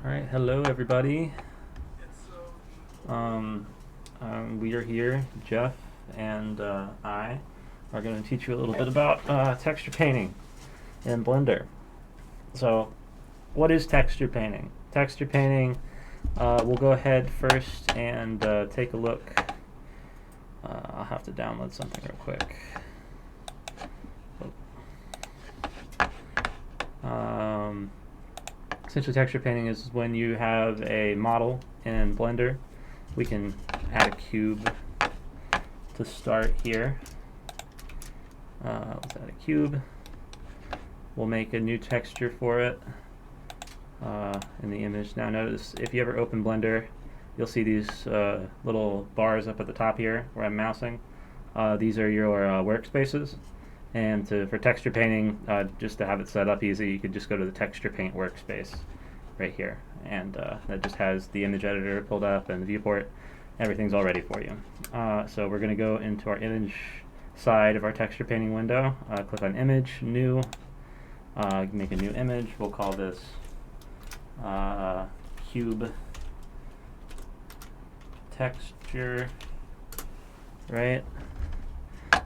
Alright, hello everybody. We are here, Jeff and I are going to teach you a little bit about texture painting in Blender. So, what is texture painting? Texture painting, we'll go ahead first and take a look. I'll have to download something real quick. Essentially, texture painting is when you have a model in Blender. We can add a cube to start here. Let's add a cube. We'll make a new texture for it in the image. Now notice, if you ever open Blender, you'll see these little bars up at the top here where I'm mousing. These are your workspaces. And for texture painting, just to have it set up easy, you could just go to the texture paint workspace right here, and that just has the image editor pulled up and the viewport. Everything's all ready for you. So we're going to go into our image side of our texture painting window. Click on Image, New, make a new image. We'll call this Cube Texture, right?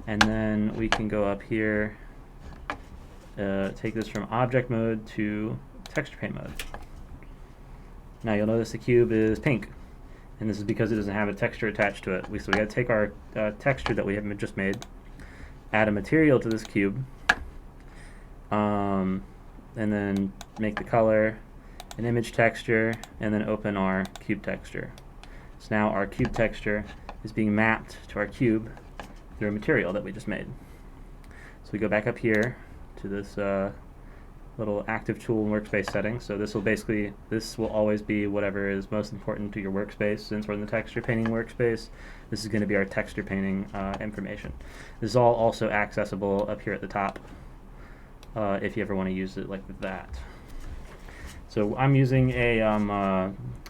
And then we can go up here, take this from object mode to texture paint mode. Now you'll notice the cube is pink, and this is because it doesn't have a texture attached to it. So we got to take our texture that we have just made, add a material to this cube, and then make the color an image texture, and then open our cube texture. So now our cube texture is being mapped to our cube through a material that we just made. So we go back up here to this little active tool in Workspace Settings. So this will always be whatever is most important to your workspace. Since we're in the texture painting workspace, this is going to be our texture painting information. This is all also accessible up here at the top if you ever want to use it like that. So I'm using a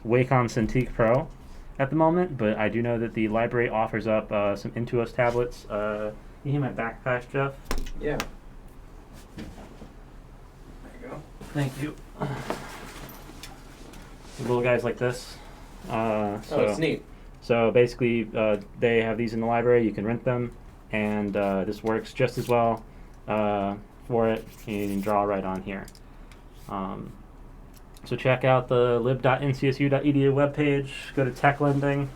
Wacom Cintiq Pro at the moment, but I do know that the library offers up some Intuos tablets. You hear my backpack, Jeff? Yeah. There you go. Thank you. Little guys like this. Oh, it's neat. So basically, they have these in the library. You can rent them, and this works just as well for it. You can draw right on here. So check out the lib.ncsu.edu webpage, go to tech lending,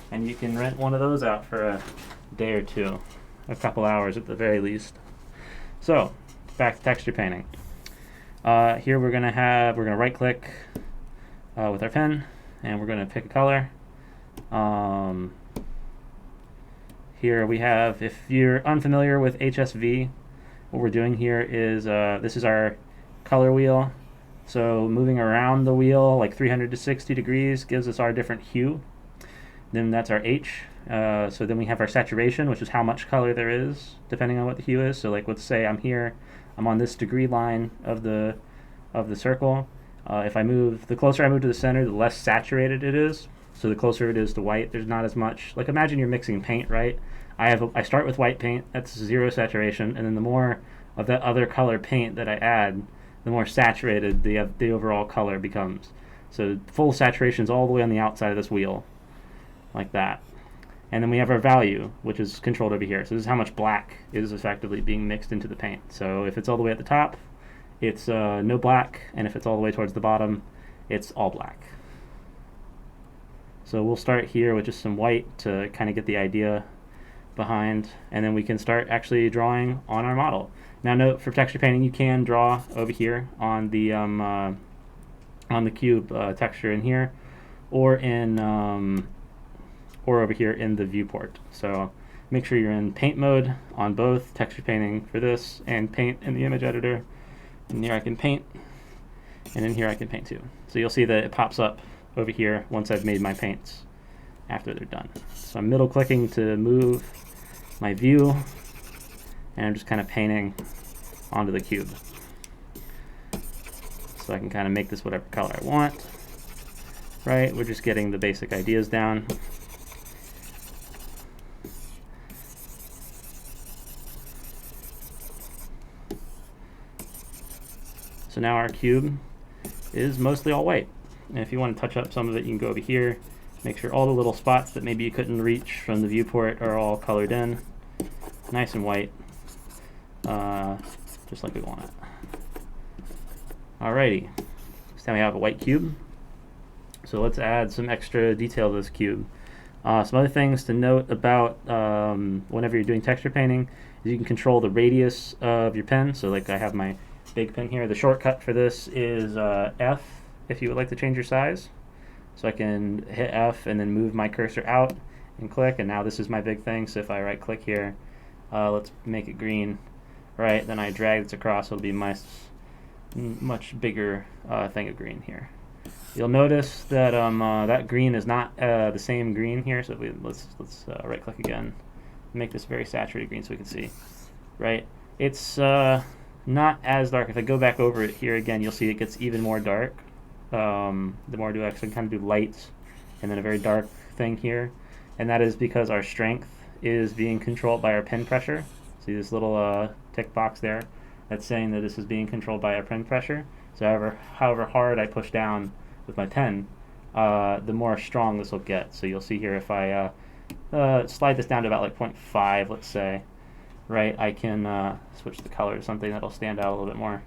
and you can rent one of those out for a day or two, a couple hours at the very least. So, back to texture painting. Here we're going to right click with our pen, and we're going to pick a color. Here we have, if you're unfamiliar with HSV, what we're doing here is, this is our color wheel. So moving around the wheel like 360 degrees gives us our different hue. Then that's our H. So then we have our saturation, which is how much color there is, depending on what the hue is. So like, let's say I'm on this degree line of the circle. If the closer I move to the center, the less saturated it is. So the closer it is to white, there's not as much. Like, imagine you're mixing paint, right? I start with white paint, that's 0 saturation, and then the more of that other color paint that I add, the more saturated the overall color becomes. So full saturation is all the way on the outside of this wheel, like that. And then we have our value, which is controlled over here. So this is how much black is effectively being mixed into the paint. So if it's all the way at the top, it's no black, and if it's all the way towards the bottom, it's all black. So we'll start here with just some white to kind of get the idea behind, and then we can start actually drawing on our model. Now note, for texture painting, you can draw over here on the cube texture in here, or over here in the viewport. So make sure you're in paint mode on both texture painting for this and paint in the image editor. And here I can paint, and in here I can paint too. So you'll see that it pops up over here once I've made my paints after they're done. So I'm middle clicking to move my view, and I'm just kind of painting onto the cube. So I can kind of make this whatever color I want. Right, we're just getting the basic ideas down. So now our cube is mostly all white. And if you want to touch up some of it, you can go over here. Make sure all the little spots that maybe you couldn't reach from the viewport are all colored in. Nice and white. Just like we want it. Alrighty. So now we have a white cube. So let's add some extra detail to this cube. Some other things to note about whenever you're doing texture painting is you can control the radius of your pen. So like I have my big pen here. The shortcut for this is F if you would like to change your size. So I can hit F and then move my cursor out and click, and now this is my big thing. So if I right click here, let's make it green, right, then I drag this across, it'll be my much bigger thing of green here. You'll notice that that green is not the same green here, so let's right click again, make this very saturated green so we can see, right? It's not as dark. If I go back over it here again, you'll see it gets even more dark. The more I do, I can kind of do lights and then a very dark thing here, and that is because our strength is being controlled by our pen pressure. See this little tick box there? That's saying that this is being controlled by our pen pressure. So however hard I push down with my pen, the more strong this will get. So you'll see here if I slide this down to about like 0.5, let's say, right, I can switch the color to something that'll stand out a little bit more.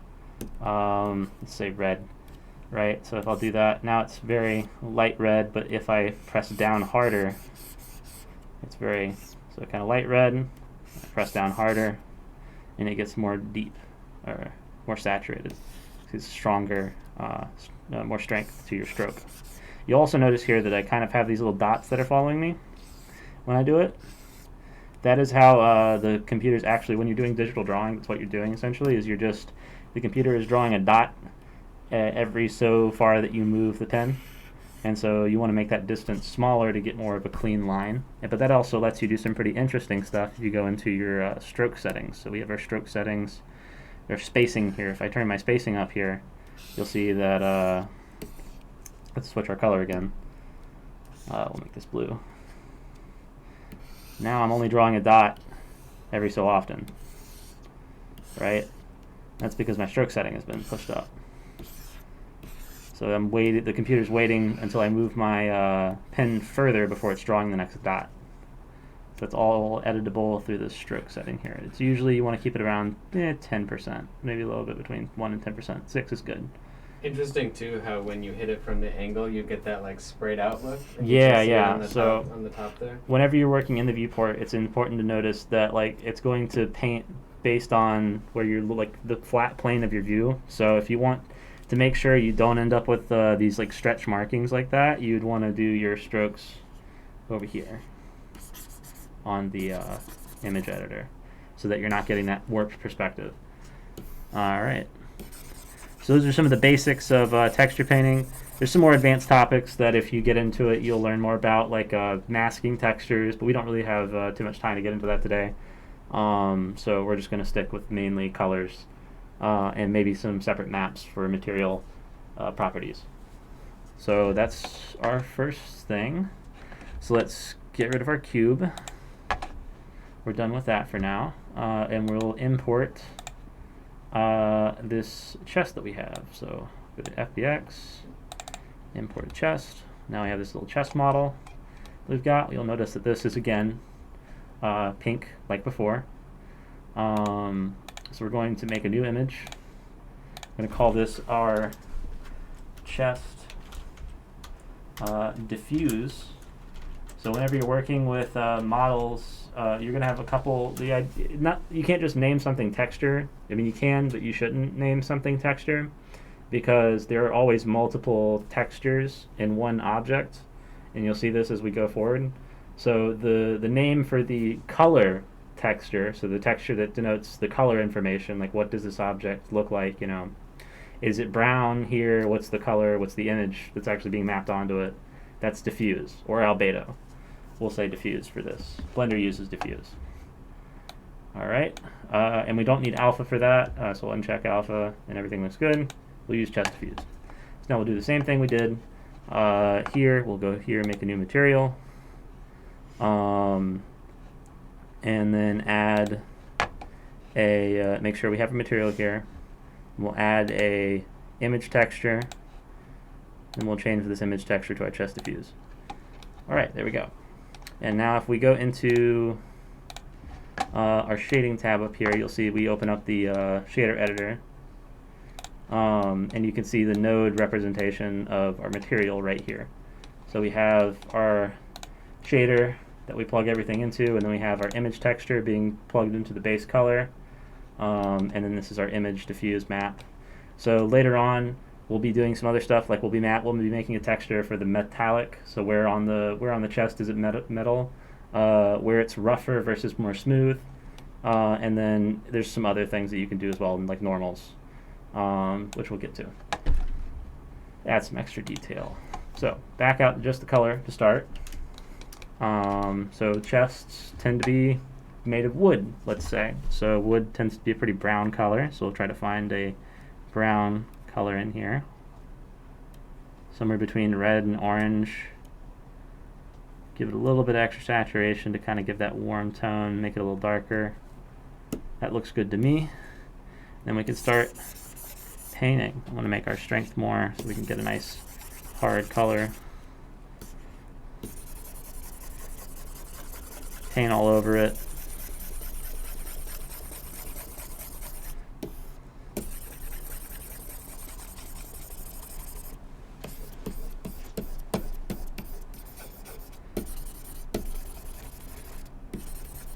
Let's say red. Right, so if I'll do that, now it's very light red, but if I press down harder, it's very, so kind of light red, I press down harder, and it gets more deep, or more saturated. It's stronger, more strength to your stroke. You'll also notice here that I kind of have these little dots that are following me when I do it. That is how the computer's actually, when you're doing digital drawing, that's what you're doing essentially, is the computer is drawing a dot every so far that you move the pen, and so you want to make that distance smaller to get more of a clean line. But that also lets you do some pretty interesting stuff if you go into your stroke settings. So we have our stroke settings. There's spacing here. If I turn my spacing up here, you'll see that let's switch our color again. We'll make this blue. Now I'm only drawing a dot every so often, right? That's because my stroke setting has been pushed up. So the computer's waiting until I move my pen further before it's drawing the next dot. So it's all editable through the stroke setting here. It's usually, you want to keep it around 10%, maybe a little bit between 1 and 10%. 6 is good. Interesting too how when you hit it from the angle, you get that like sprayed out look. Yeah. On the top there. Whenever you're working in the viewport, it's important to notice that like it's going to paint based on where you're like the flat plane of your view. So if you want to make sure you don't end up with these like stretch markings like that, you'd want to do your strokes over here on the image editor so that you're not getting that warped perspective. Alright, so those are some of the basics of texture painting. There's some more advanced topics that if you get into it you'll learn more about, like masking textures, but we don't really have too much time to get into that today. So we're just going to stick with mainly colors and maybe some separate maps for material properties. So that's our first thing. So let's get rid of our cube. We're done with that for now, and we'll import this chest that we have. So go to FBX, import a chest. Now we have this little chest model we've got. You'll notice that this is again pink like before. So we're going to make a new image. I'm going to call this our chest diffuse. So whenever you're working with models, you're going to have a couple. You can't just name something texture. I mean, you can, but you shouldn't name something texture because there are always multiple textures in one object, and you'll see this as we go forward. So the name for the color texture, so the texture that denotes the color information, like what does this object look like, you know, is it brown here, what's the color, what's the image that's actually being mapped onto it, that's diffuse, or albedo. We'll say diffuse for this. Blender uses diffuse. Alright, and we don't need alpha for that, so we'll uncheck alpha and everything looks good. We'll use chest diffuse. So now we'll do the same thing we did here. We'll go here and make a new material. And then add make sure we have a material here. We'll add a image texture, and we'll change this image texture to our chest diffuse. Alright, there we go. And now if we go into our shading tab up here, you'll see we open up the shader editor. And you can see the node representation of our material right here. So we have our shader that we plug everything into, and then we have our image texture being plugged into the base color, and then this is our image diffuse map. So later on, we'll be doing some other stuff, like we'll be making a texture for the metallic. So where on the chest is it metal, where it's rougher versus more smooth, and then there's some other things that you can do as well, like normals, which we'll get to. Add some extra detail. So back out just the color to start. So chests tend to be made of wood, let's say. So wood tends to be a pretty brown color, so we'll try to find a brown color in here. Somewhere between red and orange. Give it a little bit of extra saturation to kind of give that warm tone, make it a little darker. That looks good to me. Then we can start painting. I want to make our strength more so we can get a nice hard color. Paint all over it.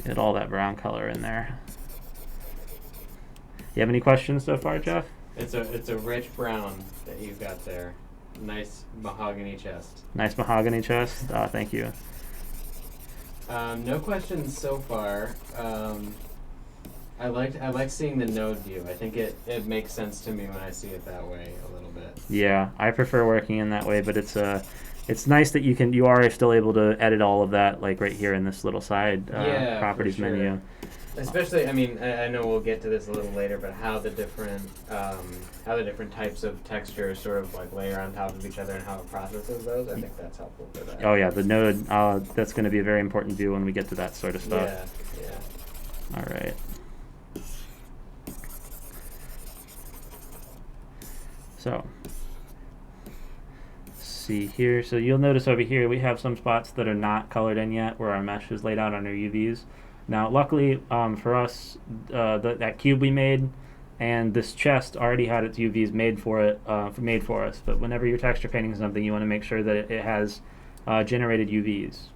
Get all that brown color in there. You have any questions so far, Jeff? It's a rich brown that you've got there. Nice mahogany chest. Nice mahogany chest. Thank you. No questions so far. I like seeing the node view. I think it makes sense to me when I see it that way a little bit. Yeah, I prefer working in that way, but it's nice that you are still able to edit all of that, like right here in this little side properties for sure. menu. Especially, I mean, I know we'll get to this a little later, but how the different types of textures sort of like layer on top of each other and how it processes those, I think that's helpful for that. Oh yeah, the node, that's going to be a very important view when we get to that sort of stuff. Yeah. All right. So, let's see here. So you'll notice over here we have some spots that are not colored in yet where our mesh is laid out on our UVs. Now, luckily for us, that cube we made and this chest already had its UVs made for us. But whenever you're texture painting something, you want to make sure that it has generated UVs.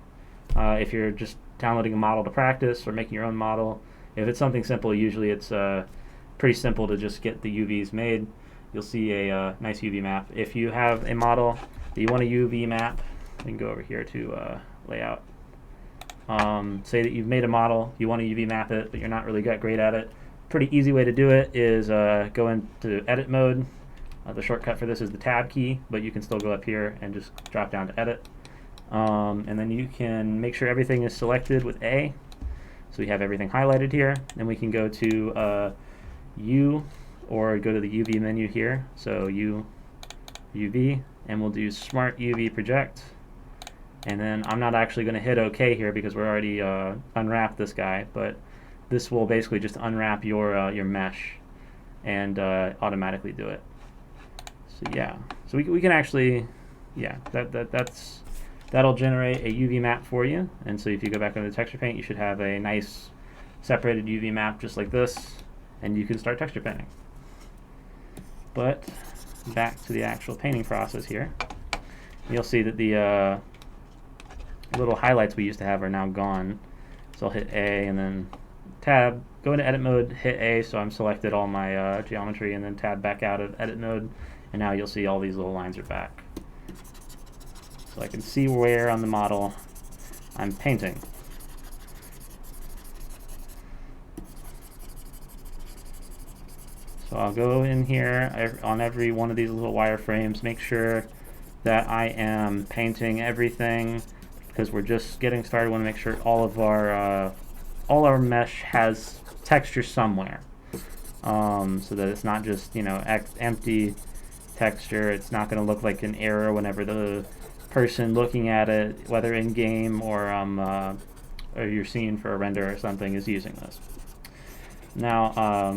If you're just downloading a model to practice or making your own model, if it's something simple, usually it's pretty simple to just get the UVs made. You'll see a nice UV map. If you have a model that you want a UV map, you can go over here to layout. Say that you've made a model, you want to UV map it, but you're not really that great at it. Pretty easy way to do it is go into edit mode. The shortcut for this is the tab key, but you can still go up here and just drop down to edit. And then you can make sure everything is selected with A. So we have everything highlighted here. Then we can go to U, or go to the UV menu here. So UV, and we'll do Smart UV Project. And then I'm not actually going to hit OK here because we're already unwrapped this guy, but this will basically just unwrap your mesh and automatically do it. So yeah, so we can actually, yeah, that'll generate a UV map for you. And so if you go back into the texture paint, you should have a nice separated UV map just like this, and you can start texture painting. But back to the actual painting process here, you'll see that the little highlights we used to have are now gone. So I'll hit A and then tab, go into edit mode, hit A, so I'm selected all my geometry, and then tab back out of edit mode, and now you'll see all these little lines are back. So I can see where on the model I'm painting. So I'll go in here on every one of these little wireframes, make sure that I am painting everything, because we're just getting started. We want to make sure all our mesh has texture somewhere, so that it's not just empty texture. It's not going to look like an error whenever the person looking at it, whether in game or you're seeing for a render or something, is using this. Now,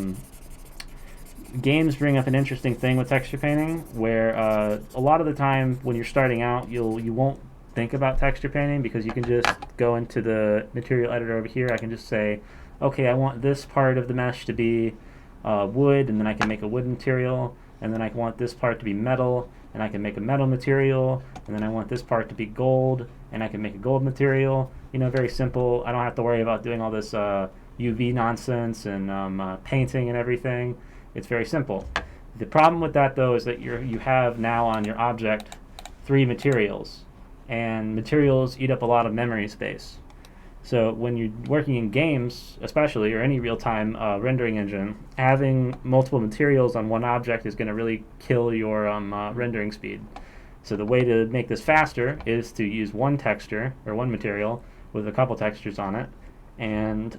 games bring up an interesting thing with texture painting, where a lot of the time when you're starting out, you won't think about texture painting because you can just go into the material editor over here. I can just say, okay, I want this part of the mesh to be wood, and then I can make a wood material, and then I want this part to be metal, and I can make a metal material, and then I want this part to be gold, and I can make a gold material. You know, very simple. I don't have to worry about doing all this UV nonsense and painting and everything. It's very simple. The problem with that, though, is that you have now on your object 3 materials, and materials eat up a lot of memory space. So when you're working in games, especially, or any real-time rendering engine, having multiple materials on one object is going to really kill your rendering speed. So the way to make this faster is to use one texture, or one material, with a couple textures on it, and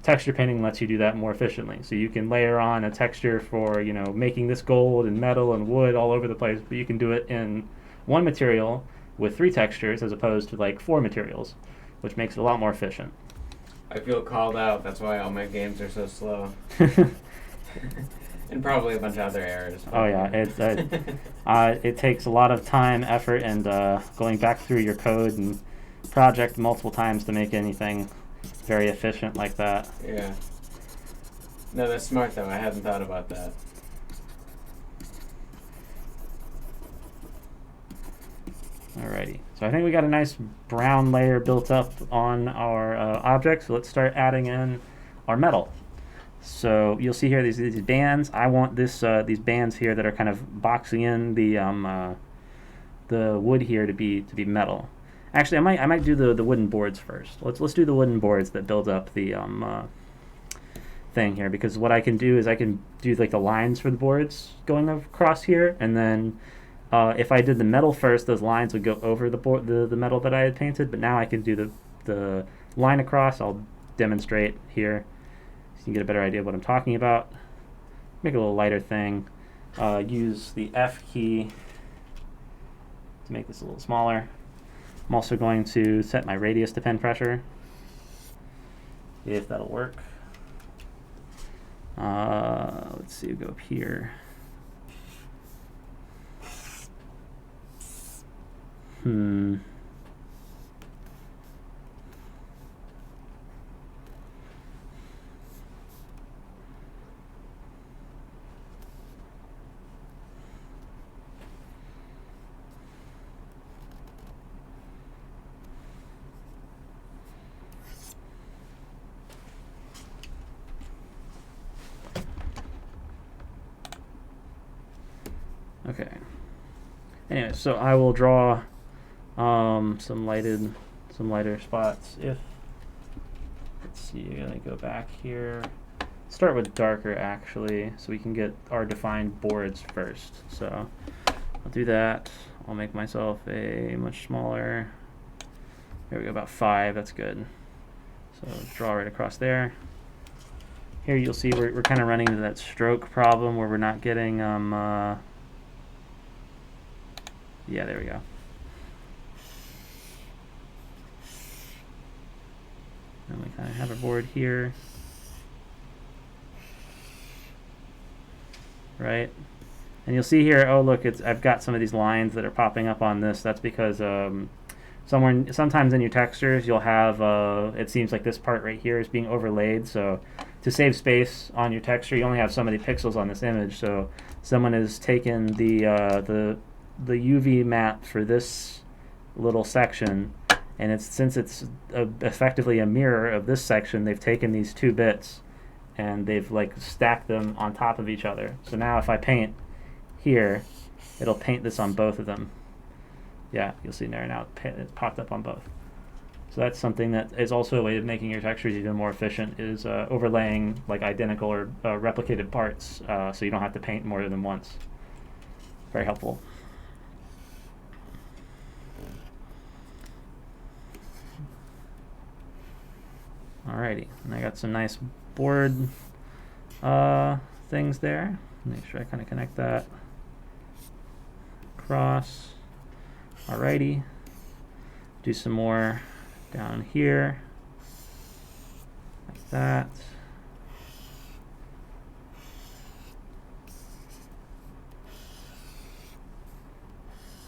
texture painting lets you do that more efficiently. So you can layer on a texture for, you know, making this gold and metal and wood all over the place, but you can do it in one material with 3 textures as opposed to like 4 materials, which makes it a lot more efficient. I feel called out. That's why all my games are so slow. And probably a bunch of other errors. Oh yeah, it takes a lot of time, effort, and going back through your code and project multiple times to make anything very efficient like that. Yeah. No, that's smart though. I hadn't thought about that. Alrighty, so I think we got a nice brown layer built up on our object, so let's start adding in our metal. So you'll see here these bands. I want these bands here that are kind of boxing in the wood here to be metal. Actually, I might do the wooden boards first. Let's do the wooden boards that build up the thing here, because what I can do is I can do like the lines for the boards going across here, and then if I did the metal first, those lines would go over the metal that I had painted. But now I can do the line across. I'll demonstrate here so you can get a better idea of what I'm talking about. Make a little lighter thing. Use the F key to make this a little smaller. I'm also going to set my radius to pen pressure, if that'll work. Let's see, we'll go up here. Okay. Anyway, so I will draw some lighter spots. Let's see, I'm gonna go back here. Start with darker actually, so we can get our defined boards first. So I'll do that. I'll make myself a much smaller. There we go, about 5. That's good. So draw right across there. Here you'll see we're kind of running into that stroke problem where we're not getting yeah, there we go. And we kind of have a board here, right? And you'll see here, oh look, I've got some of these lines that are popping up on this. That's because sometimes in your textures you'll have it seems like this part right here is being overlaid. So to save space on your texture, you only have so many pixels on this image. So someone has taken the UV map for this little section, and since it's effectively a mirror of this section, they've taken these 2 bits and they've like stacked them on top of each other. So now if I paint here, it'll paint this on both of them. Yeah, you'll see there now it popped up on both. So that's something that is also a way of making your textures even more efficient, is overlaying like identical or replicated parts, so you don't have to paint more than once. Very helpful. Alrighty, and I got some nice board things there. Make sure I kind of connect that across. Alrighty, do some more down here, like that.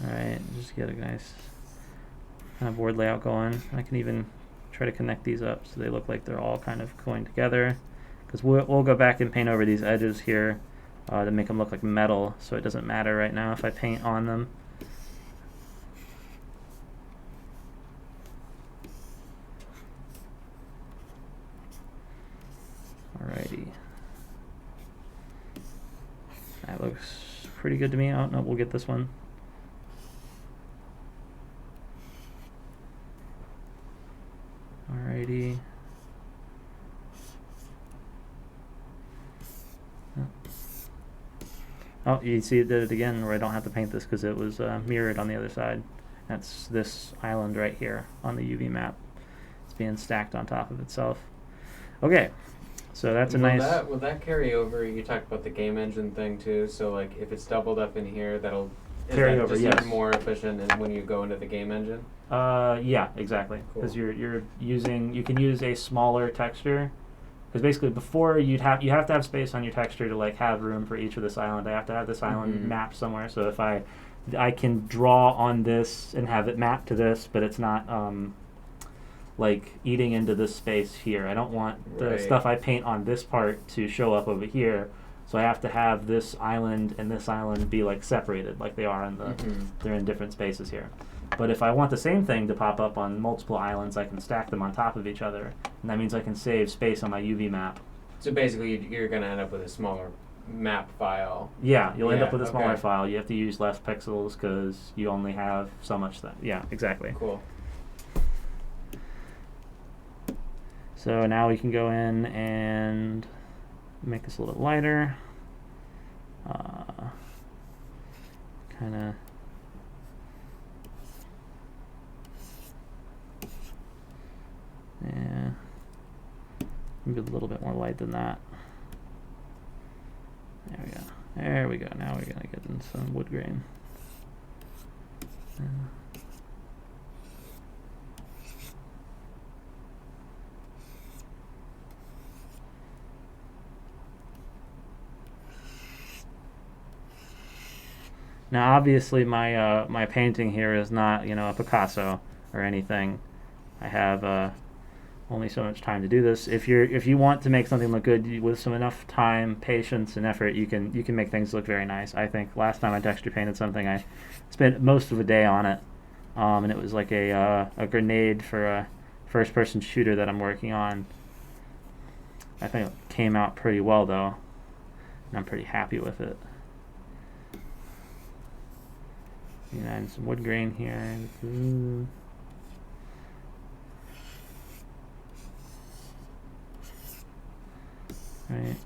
Alright, just get a nice kind of board layout going. I can even try to connect these up so they look like they're all kind of going together. Because we'll go back and paint over these edges here to make them look like metal, so it doesn't matter right now if I paint on them. Alrighty. That looks pretty good to me. Oh, no, we'll get this one. Alrighty. Oh, you see it did it again where I don't have to paint this because it was mirrored on the other side. That's this island right here on the UV map. It's being stacked on top of itself. Okay, so that's a nice... Will that carry over? You talked about the game engine thing too, so like if it's doubled up in here, that'll... carry over, yes. Even more efficient when you go into the game engine? Yeah, exactly. Because Cool. you're using... You can use a smaller texture. Because basically before you have to have space on your texture to like have room for each of this island. I have to have this island mapped somewhere. So if I can draw on this and have it mapped to this, but it's not like eating into this space here. I don't want the stuff I paint on this part to show up over here. So I have to have this island and this island be like separated, like they are in the they're in different spaces here. But if I want the same thing to pop up on multiple islands, I can stack them on top of each other, and that means I can save space on my UV map. So basically, you're going to end up with a smaller map file. Yeah, you'll end up with a smaller file. You have to use less pixels because you only have so much. Yeah, exactly. Cool. So now we can go in and make this a little lighter. Kind of. Yeah, maybe a little bit more light than that. There we go. There we go. Now we're gonna get in some wood grain. Now, obviously, my my painting here is not, a Picasso or anything. I have only so much time to do this. If you want to make something look good with some enough time, patience, and effort, you can make things look very nice. I think last time I texture painted something, I spent most of a day on it, and it was like a grenade for a first-person shooter that I'm working on. I think it came out pretty well though, and I'm pretty happy with it. And some wood grain here. Right.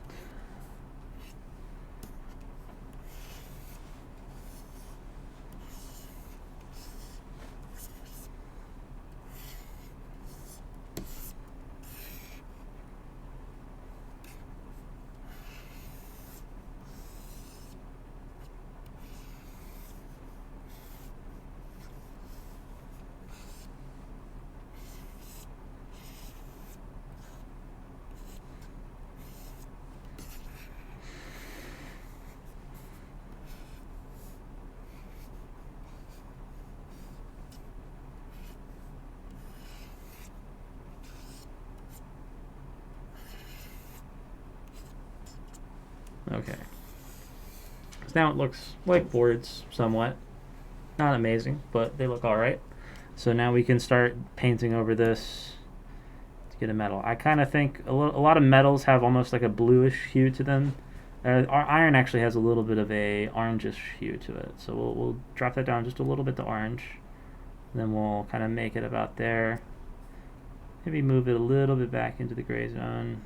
Okay. So now it looks like boards somewhat. Not amazing, but they look alright. So now we can start painting over this to get a metal. I kind of think a lot of metals have almost like a bluish hue to them. Our iron actually has a little bit of a orangish hue to it. So we'll drop that down just a little bit to orange. Then we'll kind of make it about there. Maybe move it a little bit back into the gray zone.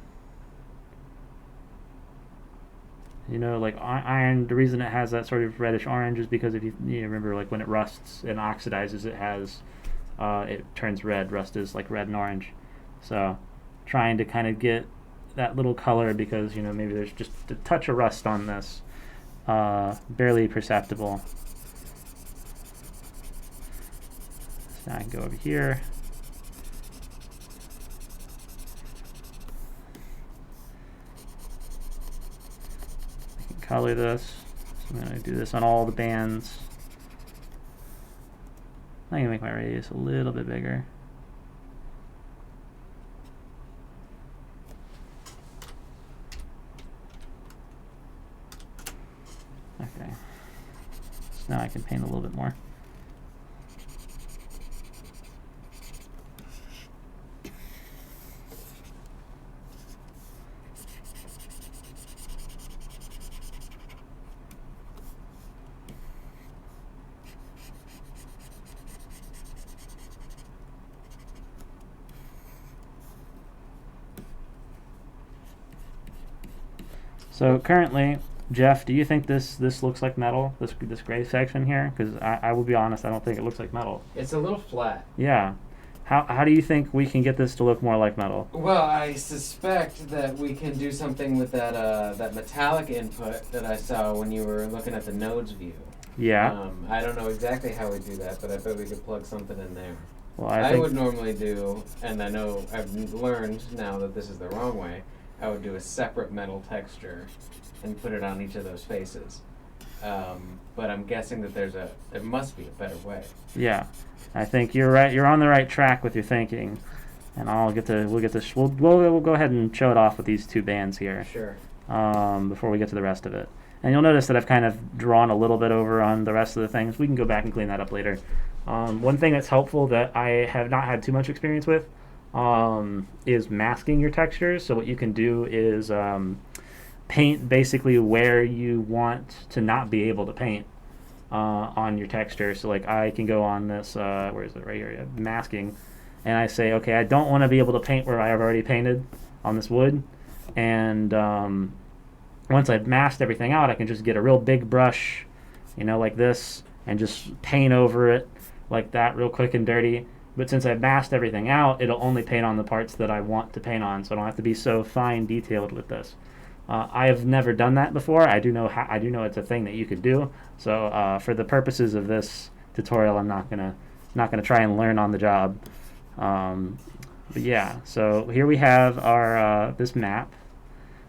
Like iron, the reason it has that sort of reddish orange is because if you remember, like when it rusts and oxidizes, it turns red. Rust is like red and orange. So trying to kind of get that little color because, maybe there's just a touch of rust on this. Barely perceptible. So now I can go over here. Color this. So I'm going to do this on all the bands. I'm gonna make my radius a little bit bigger. Okay. So now I can paint a little bit more. So currently, Jeff, do you think this looks like metal? This gray section here? Because I will be honest, I don't think it looks like metal. It's a little flat. Yeah. How do you think we can get this to look more like metal? Well, I suspect that we can do something with that metallic input that I saw when you were looking at the nodes view. Yeah. I don't know exactly how we do that, but I bet we could plug something in there. Well, I would normally do, and I know I've learned now that this is the wrong way, I would do a separate metal texture and put it on each of those faces. But I'm guessing that there must be a better way. Yeah. I think you're right. You're on the right track with your thinking. And we'll go ahead and show it off with these two bands here. Sure. Before we get to the rest of it. And you'll notice that I've kind of drawn a little bit over on the rest of the things. We can go back and clean that up later. One thing that's helpful that I have not had too much experience with is masking your textures. So what you can do is paint basically where you want to not be able to paint on your texture. So like I can go on this, where is it, right here, masking, and I say, okay, I don't want to be able to paint where I have already painted on this wood. And once I've masked everything out, I can just get a real big brush, like this, and just paint over it like that real quick and dirty. But since I've masked everything out, it'll only paint on the parts that I want to paint on, so I don't have to be so fine detailed with this. I have never done that before. I do know it's a thing that you could do. So for the purposes of this tutorial, I'm not gonna try and learn on the job. But yeah, so here we have our this map.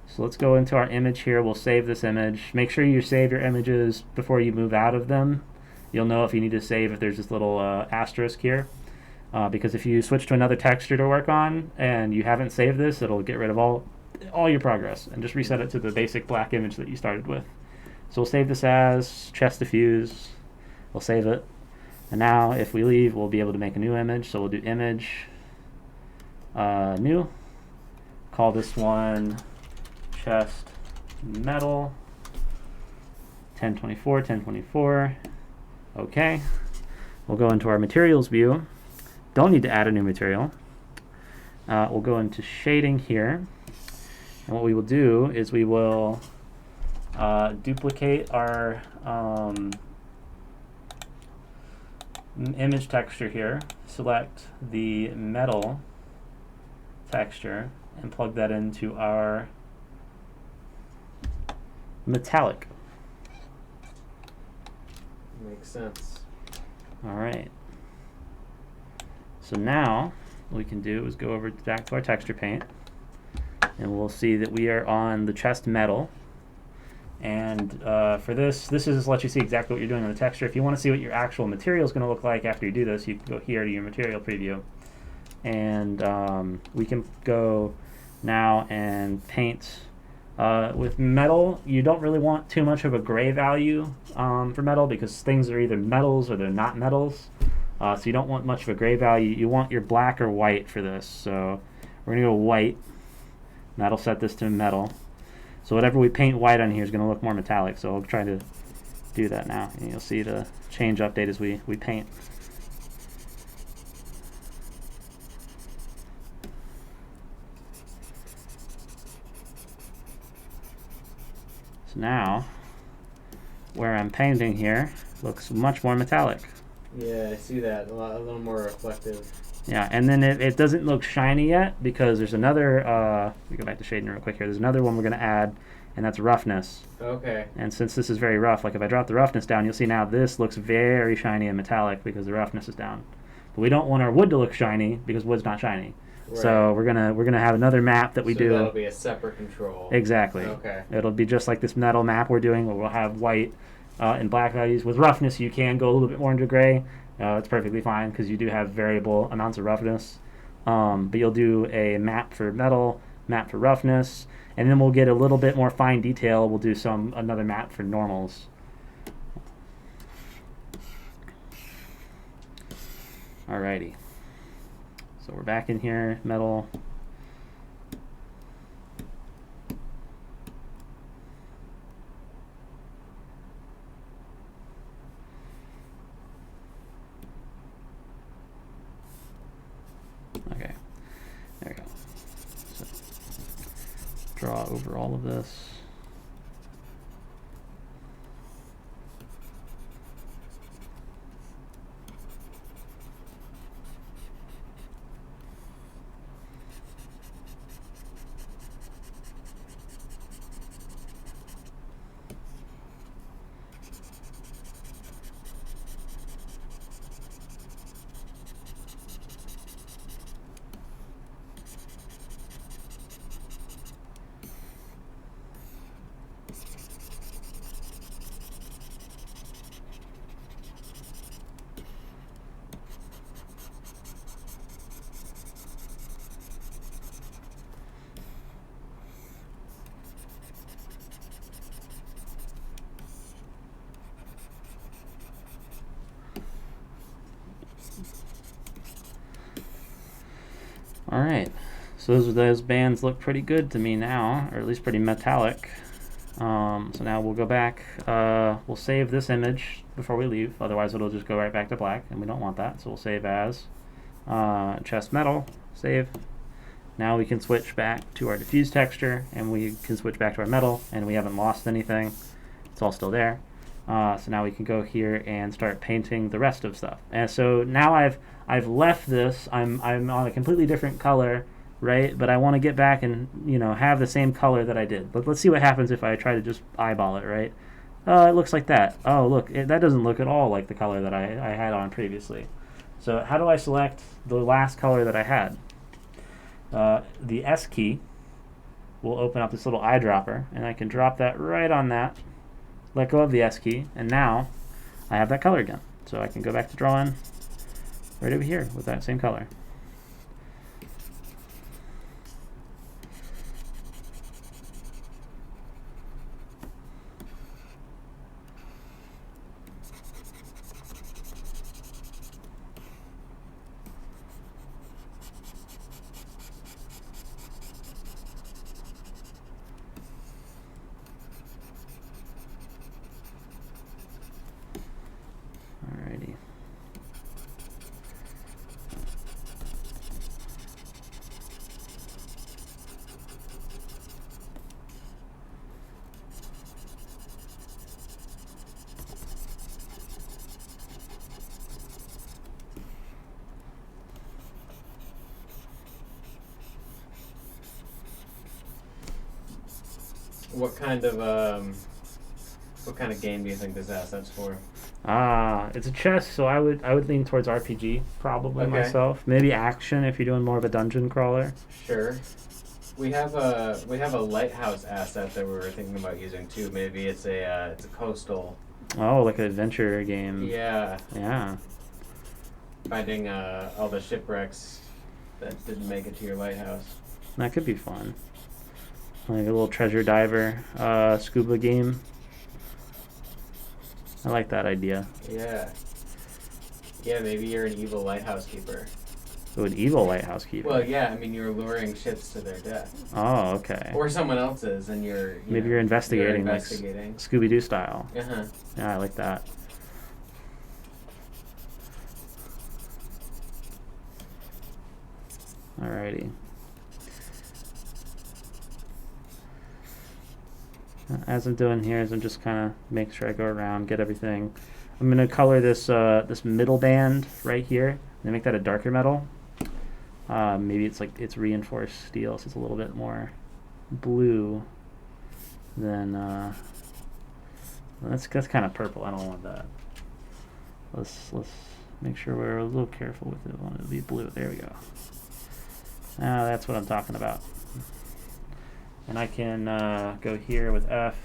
So let's go into our image here. We'll save this image. Make sure you save your images before you move out of them. You'll know if you need to save if there's this little asterisk here. Because if you switch to another texture to work on and you haven't saved this, it'll get rid of all your progress and just reset it to the basic black image that you started with. So we'll save this as chest diffuse. We'll save it. And now if we leave, we'll be able to make a new image. So we'll do image, new. Call this one chest metal, 1024, 1024. Okay. We'll go into our materials view. Don't need to add a new material. We'll go into shading here. And what we will do is we will duplicate our image texture here, select the metal texture, and plug that into our metallic. Makes sense. All right. So now what we can do is go over back to our texture paint. And we'll see that we are on the chest metal. And for this is to let you see exactly what you're doing on the texture. If you want to see what your actual material is going to look like after you do this, you can go here to your material preview. And we can go now and paint. With metal, you don't really want too much of a gray value for metal because things are either metals or they're not metals. So you don't want much of a gray value. You want your black or white for this. So we're going to go white. That'll set this to metal. So whatever we paint white on here is going to look more metallic. So I'll try to do that now. And you'll see the change update as we paint. So now, where I'm painting here looks much more metallic. Yeah, I see that. A little more reflective. Yeah, and then it doesn't look shiny yet because there's another, we go back to shading real quick here, there's another one we're going to add, and that's roughness. Okay. And since this is very rough, like if I drop the roughness down, you'll see now this looks very shiny and metallic because the roughness is down. But we don't want our wood to look shiny because wood's not shiny. Right. So we're gonna have another map that we do. So that'll be a separate control. Exactly. Okay. It'll be just like this metal map we're doing where we'll have white and black values. With roughness, you can go a little bit more into gray. It's perfectly fine because you do have variable amounts of roughness. But you'll do a map for metal, map for roughness, and then we'll get a little bit more fine detail. We'll do another map for normals. Alrighty. So we're back in here, metal. Okay, there we go. So draw over all of this. All right, so those bands look pretty good to me now, or at least pretty metallic. So now we'll go back. We'll save this image before we leave. Otherwise, it'll just go right back to black, and we don't want that. So we'll save as chest metal. Save. Now we can switch back to our diffuse texture, and we can switch back to our metal, and we haven't lost anything. It's all still there. So now we can go here and start painting the rest of stuff. And so now I've left this. I'm on a completely different color, right? But I want to get back and have the same color that I did. But let's see what happens if I try to just eyeball it, right? Oh, it looks like that. Oh, look, that doesn't look at all like the color that I had on previously. So how do I select the last color that I had? The S key will open up this little eyedropper, and I can drop that right on that. Let go of the S key, and now I have that color again. So I can go back to drawing right over here with that same color. Alrighty. What kind of game do you think this asset's for? It's a chess, so I would lean towards RPG probably Okay. myself. Maybe action if you're doing more of a dungeon crawler. Sure. We have a lighthouse asset that we were thinking about using too. Maybe it's a coastal. Oh, like an adventure game. Yeah. Yeah. Finding all the shipwrecks that didn't make it to your lighthouse. That could be fun. Like a little treasure diver, scuba game. I like that idea. Yeah. Yeah, maybe you're an evil lighthouse keeper. So an evil lighthouse keeper. Well, yeah, I mean you're luring ships to their death. Oh, okay. Or someone else's, and maybe you're investigating, like Scooby-Doo style. Uh-huh. Yeah, I like that. Alrighty. As I'm doing here is I'm just kind of make sure I go around, get everything. I'm going to color this this middle band right here and make that a darker metal. Maybe it's reinforced steel, so it's a little bit more blue than that's kind of purple. I don't want that. Let's make sure we're a little careful with it. I want it to be blue. There we go. Now that's what I'm talking about. And I can go here with F,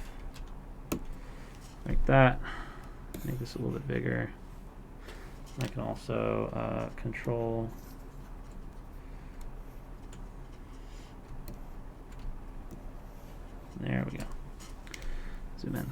like that. Make this a little bit bigger. I can also control. There we go. Zoom in.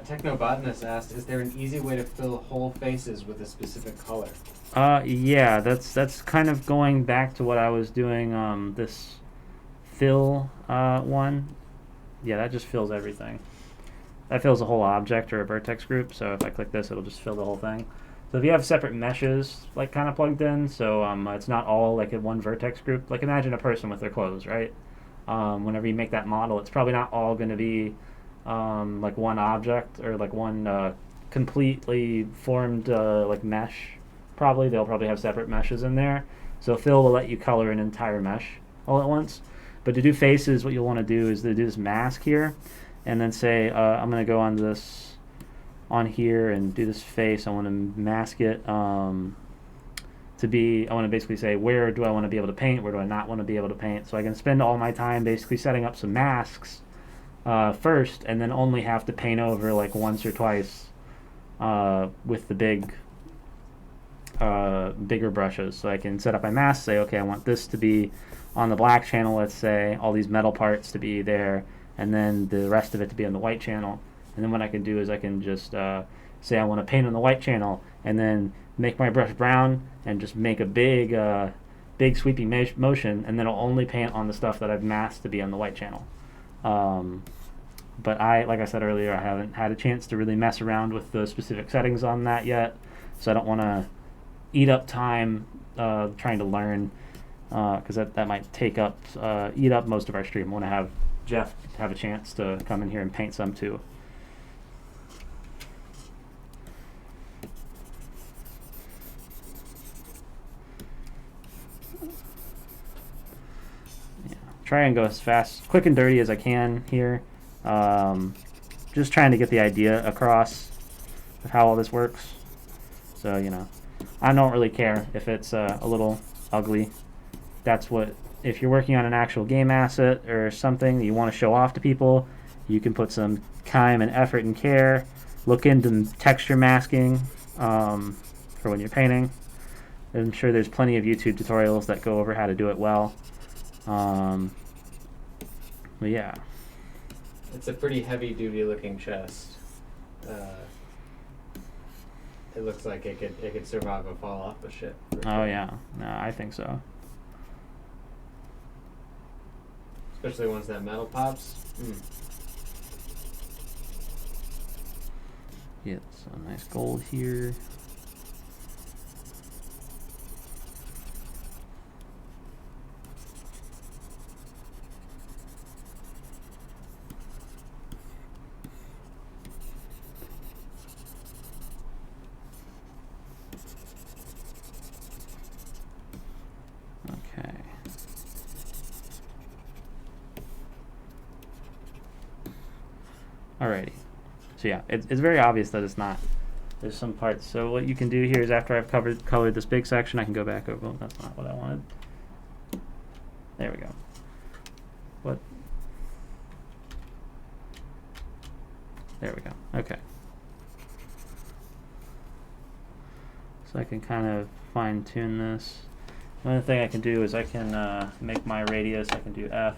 Technobotanist asked, "Is there an easy way to fill whole faces with a specific color?" Yeah, that's kind of going back to what I was doing. This fill one. Yeah, that just fills everything. That fills a whole object or a vertex group. So if I click this, it'll just fill the whole thing. So if you have separate meshes like kind of plugged in, so it's not all like in one vertex group. Like imagine a person with their clothes, right? Whenever you make that model, it's probably not all going to be like one object or like one completely formed like mesh. Probably they'll probably have separate meshes in there. So fill will let you color an entire mesh all at once. But to do faces, what you'll want to do is to do this mask here, and then say I'm going to go on this on here and do this face. I want to mask it to be. I want to basically say where do I want to be able to paint, where do I not want to be able to paint. So I can spend all my time basically setting up some masks first, and then only have to paint over like once or twice with the bigger brushes. So I can set up my mask, say, okay, I want this to be on the black channel, let's say, all these metal parts to be there, and then the rest of it to be on the white channel. And then what I can do is I can just say I want to paint on the white channel, and then make my brush brown, and just make a big sweeping motion, and then I'll only paint on the stuff that I've masked to be on the white channel. But like I said earlier, I haven't had a chance to really mess around with the specific settings on that yet, so I don't want to eat up time trying to learn, because that might eat up most of our stream. I want to have Jeff have a chance to come in here and paint some too. Yeah, try and go as fast, quick and dirty as I can here. Just trying to get the idea across of how all this works. So, I don't really care if it's a little ugly. That's what, if you're working on an actual game asset or something that you want to show off to people, you can put some time and effort and care. Look into texture masking for when you're painting. I'm sure there's plenty of YouTube tutorials that go over how to do it well. But yeah. It's a pretty heavy-duty looking chest. It looks like it could survive a fall off the ship. Oh yeah, no, I think so. Especially once that metal pops. Get some nice gold here. Okay. Alrighty. So yeah, it's very obvious that it's not. There's some parts. So what you can do here is after I've colored this big section, I can go back over. Oh, that's not what I wanted. There we go. What? There we go. Okay. So I can kind of fine tune this. Another thing I can do is I can make my radius. I can do F.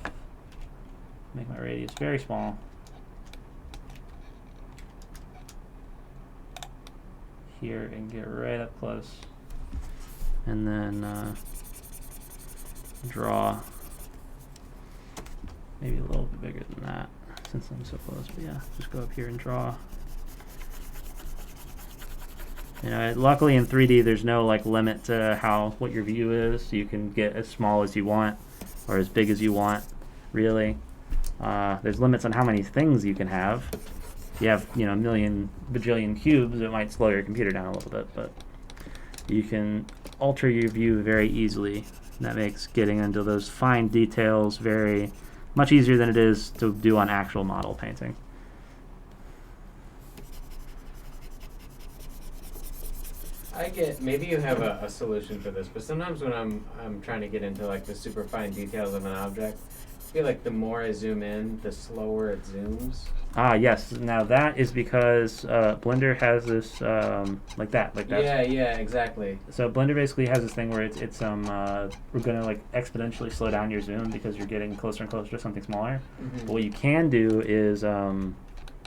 Make my radius very small. Here and get right up close, and then draw maybe a little bit bigger than that since I'm so close. But yeah, just go up here and draw. Luckily in 3D there's no like limit to what your view is. So you can get as small as you want or as big as you want. Really, there's limits on how many things you can have, If you have, you know, a million bajillion cubes, it might slow your computer down a little bit, but you can alter your view very easily. And that makes getting into those fine details very much easier than it is to do on actual model painting. Maybe you have a solution for this, but sometimes when I'm trying to get into like the super fine details of an object, I feel like the more I zoom in, the slower it zooms. Ah, yes. Now that is because Blender has this like that. Yeah, exactly. So Blender basically has this thing where we're gonna like exponentially slow down your zoom because you're getting closer and closer to something smaller. Mm-hmm. But what you can do is,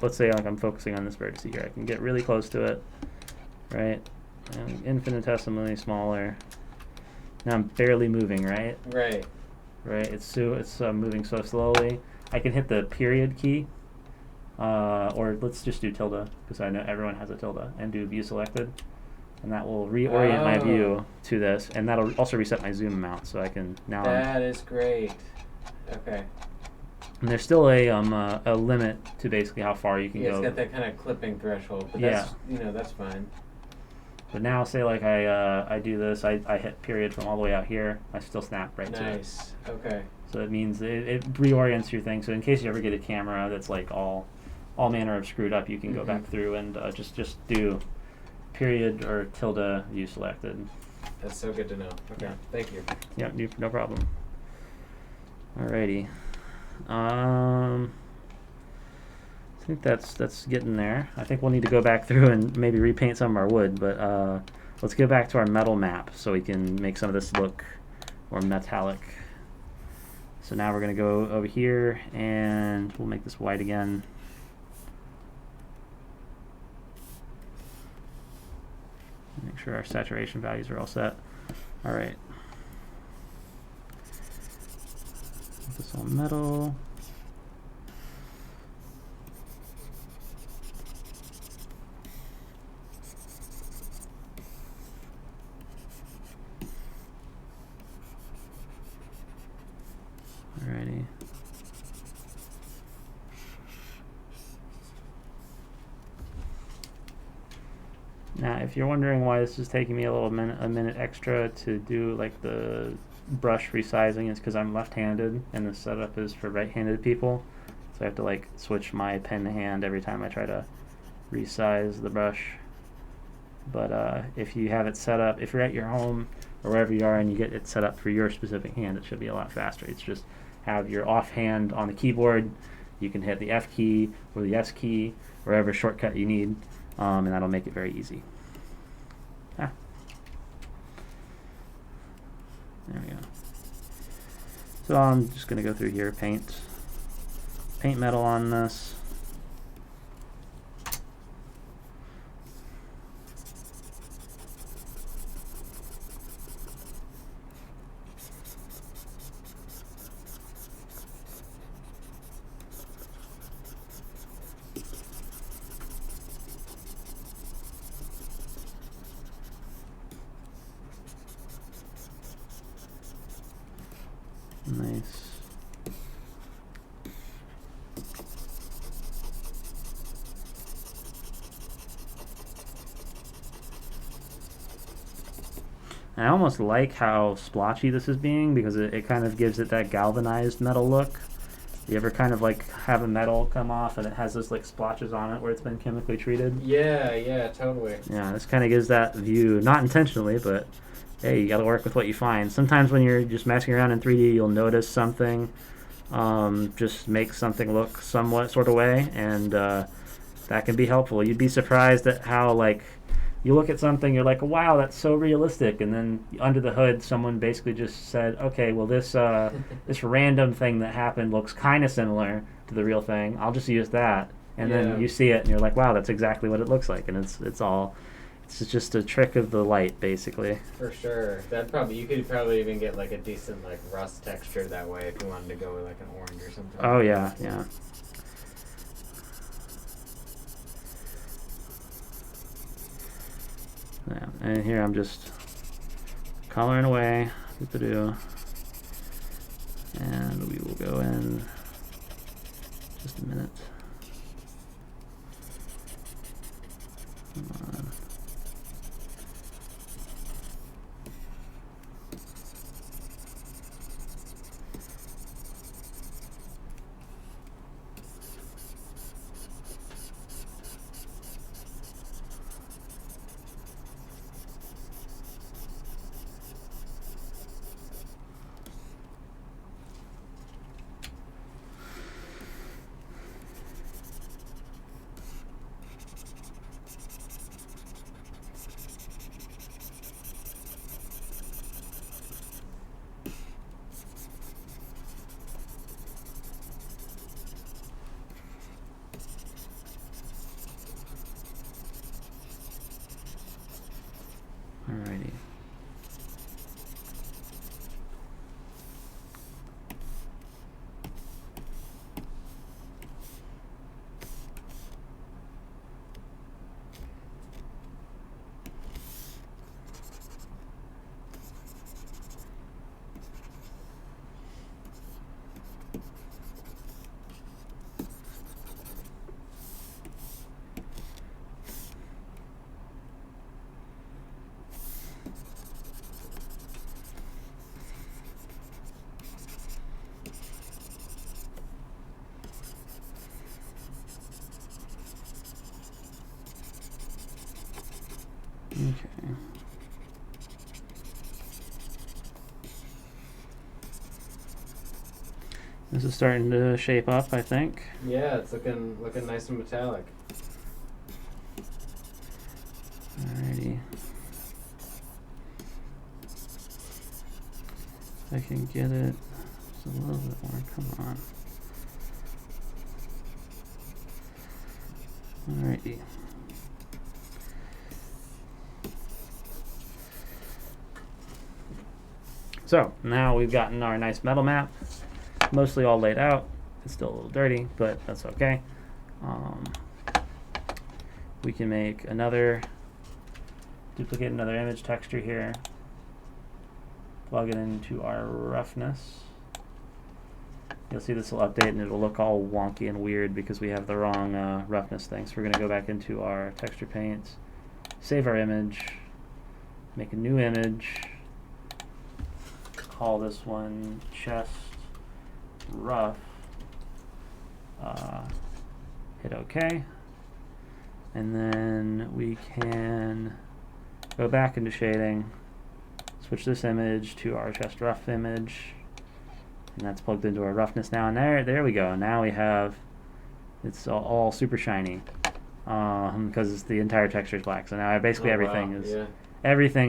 let's say like I'm focusing on this vertex here. I can get really close to it, right? And infinitesimally smaller. Now I'm barely moving, right? Right. Right. It's moving so slowly. I can hit the period key. Or let's just do tilde, because I know everyone has a tilde, and do view selected, and that will reorient my view to this, and that'll also reset my zoom amount, so I can now. That is great. Okay. And there's still a limit to basically how far you can go. It's got that kind of clipping threshold, but yeah, that's fine. But now, say like I do this, I hit period from all the way out here, I still snap right to it. Nice. Okay. So it means it reorients your thing. So in case you ever get a camera that's like all manner of screwed up, you can go back through and just do period or tilde view selected. That's so good to know. Okay, yeah. Thank you. Yeah, no problem. Alrighty. I think that's getting there. I think we'll need to go back through and maybe repaint some of our wood, but let's get back to our metal map so we can make some of this look more metallic. So now we're going to go over here and we'll make this white again. Make sure our saturation values are all set. All right. Put this on metal. Alrighty. Now, if you're wondering why this is taking me a minute extra to do like the brush resizing, it's because I'm left-handed and the setup is for right-handed people. So I have to like switch my pen hand every time I try to resize the brush. But if you have it set up, if you're at your home or wherever you are and you get it set up for your specific hand, it should be a lot faster. It's just have your offhand on the keyboard. You can hit the F key or the S key, wherever shortcut you need, and that'll make it very easy. There we go. So I'm just going to go through here, paint metal on this. Nice. I almost like how splotchy this is being because it kind of gives it that galvanized metal look. You ever kind of like have a metal come off and it has those like splotches on it where it's been chemically treated? Yeah, totally. Yeah, this kind of gives that view, not intentionally, but hey, you got to work with what you find. Sometimes when you're just messing around in 3D, you'll notice something, just make something look somewhat sort of way, and that can be helpful. You'd be surprised at how, like, you look at something, you're like, wow, that's so realistic, and then under the hood, someone basically just said, okay, well, this this random thing that happened looks kind of similar to the real thing. I'll just use that, and then you see it, and you're like, wow, that's exactly what it looks like, and it's just a trick of the light, basically. For sure. You could probably even get like a decent like rust texture that way if you wanted to go with like an orange or something. Oh yeah, yeah. Yeah, and here I'm just coloring away, and we will go in just a minute. Okay. This is starting to shape up, I think. Yeah, it's looking nice and metallic. Alrighty. If I can get it just a little bit more. Come on. Alrighty. So now we've gotten our nice metal map, mostly all laid out. It's still a little dirty, but that's okay. We can make duplicate another image texture here, plug it into our roughness. You'll see this will update and it'll look all wonky and weird because we have the wrong roughness thing. So we're going to go back into our texture paints, save our image, make a new image, call this one chest rough, hit OK, and then we can go back into shading, switch this image to our chest rough image, and that's plugged into our roughness now, and there we go. Now we have, it's all super shiny because the entire texture is black. So now basically everything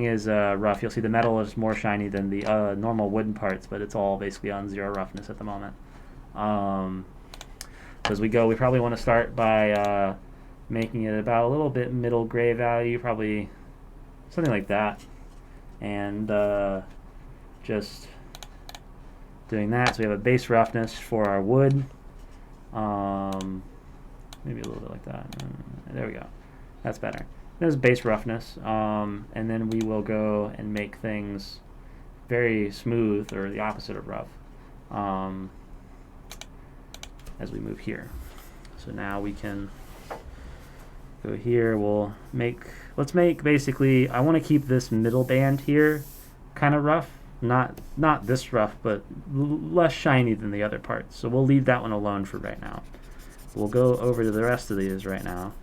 is rough. You'll see the metal is more shiny than the normal wooden parts, but it's all basically on 0 roughness at the moment. As we go, we probably want to start by making it about a little bit middle gray value, probably something like that, and just doing that. So we have a base roughness for our wood, maybe a little bit like that. There we go. That's better. There's base roughness, and then we will go and make things very smooth, or the opposite of rough, as we move here. So now we can go here. Let's make basically, I want to keep this middle band here kind of rough, not this rough, but less shiny than the other parts. So we'll leave that one alone for right now. We'll go over to the rest of these right now,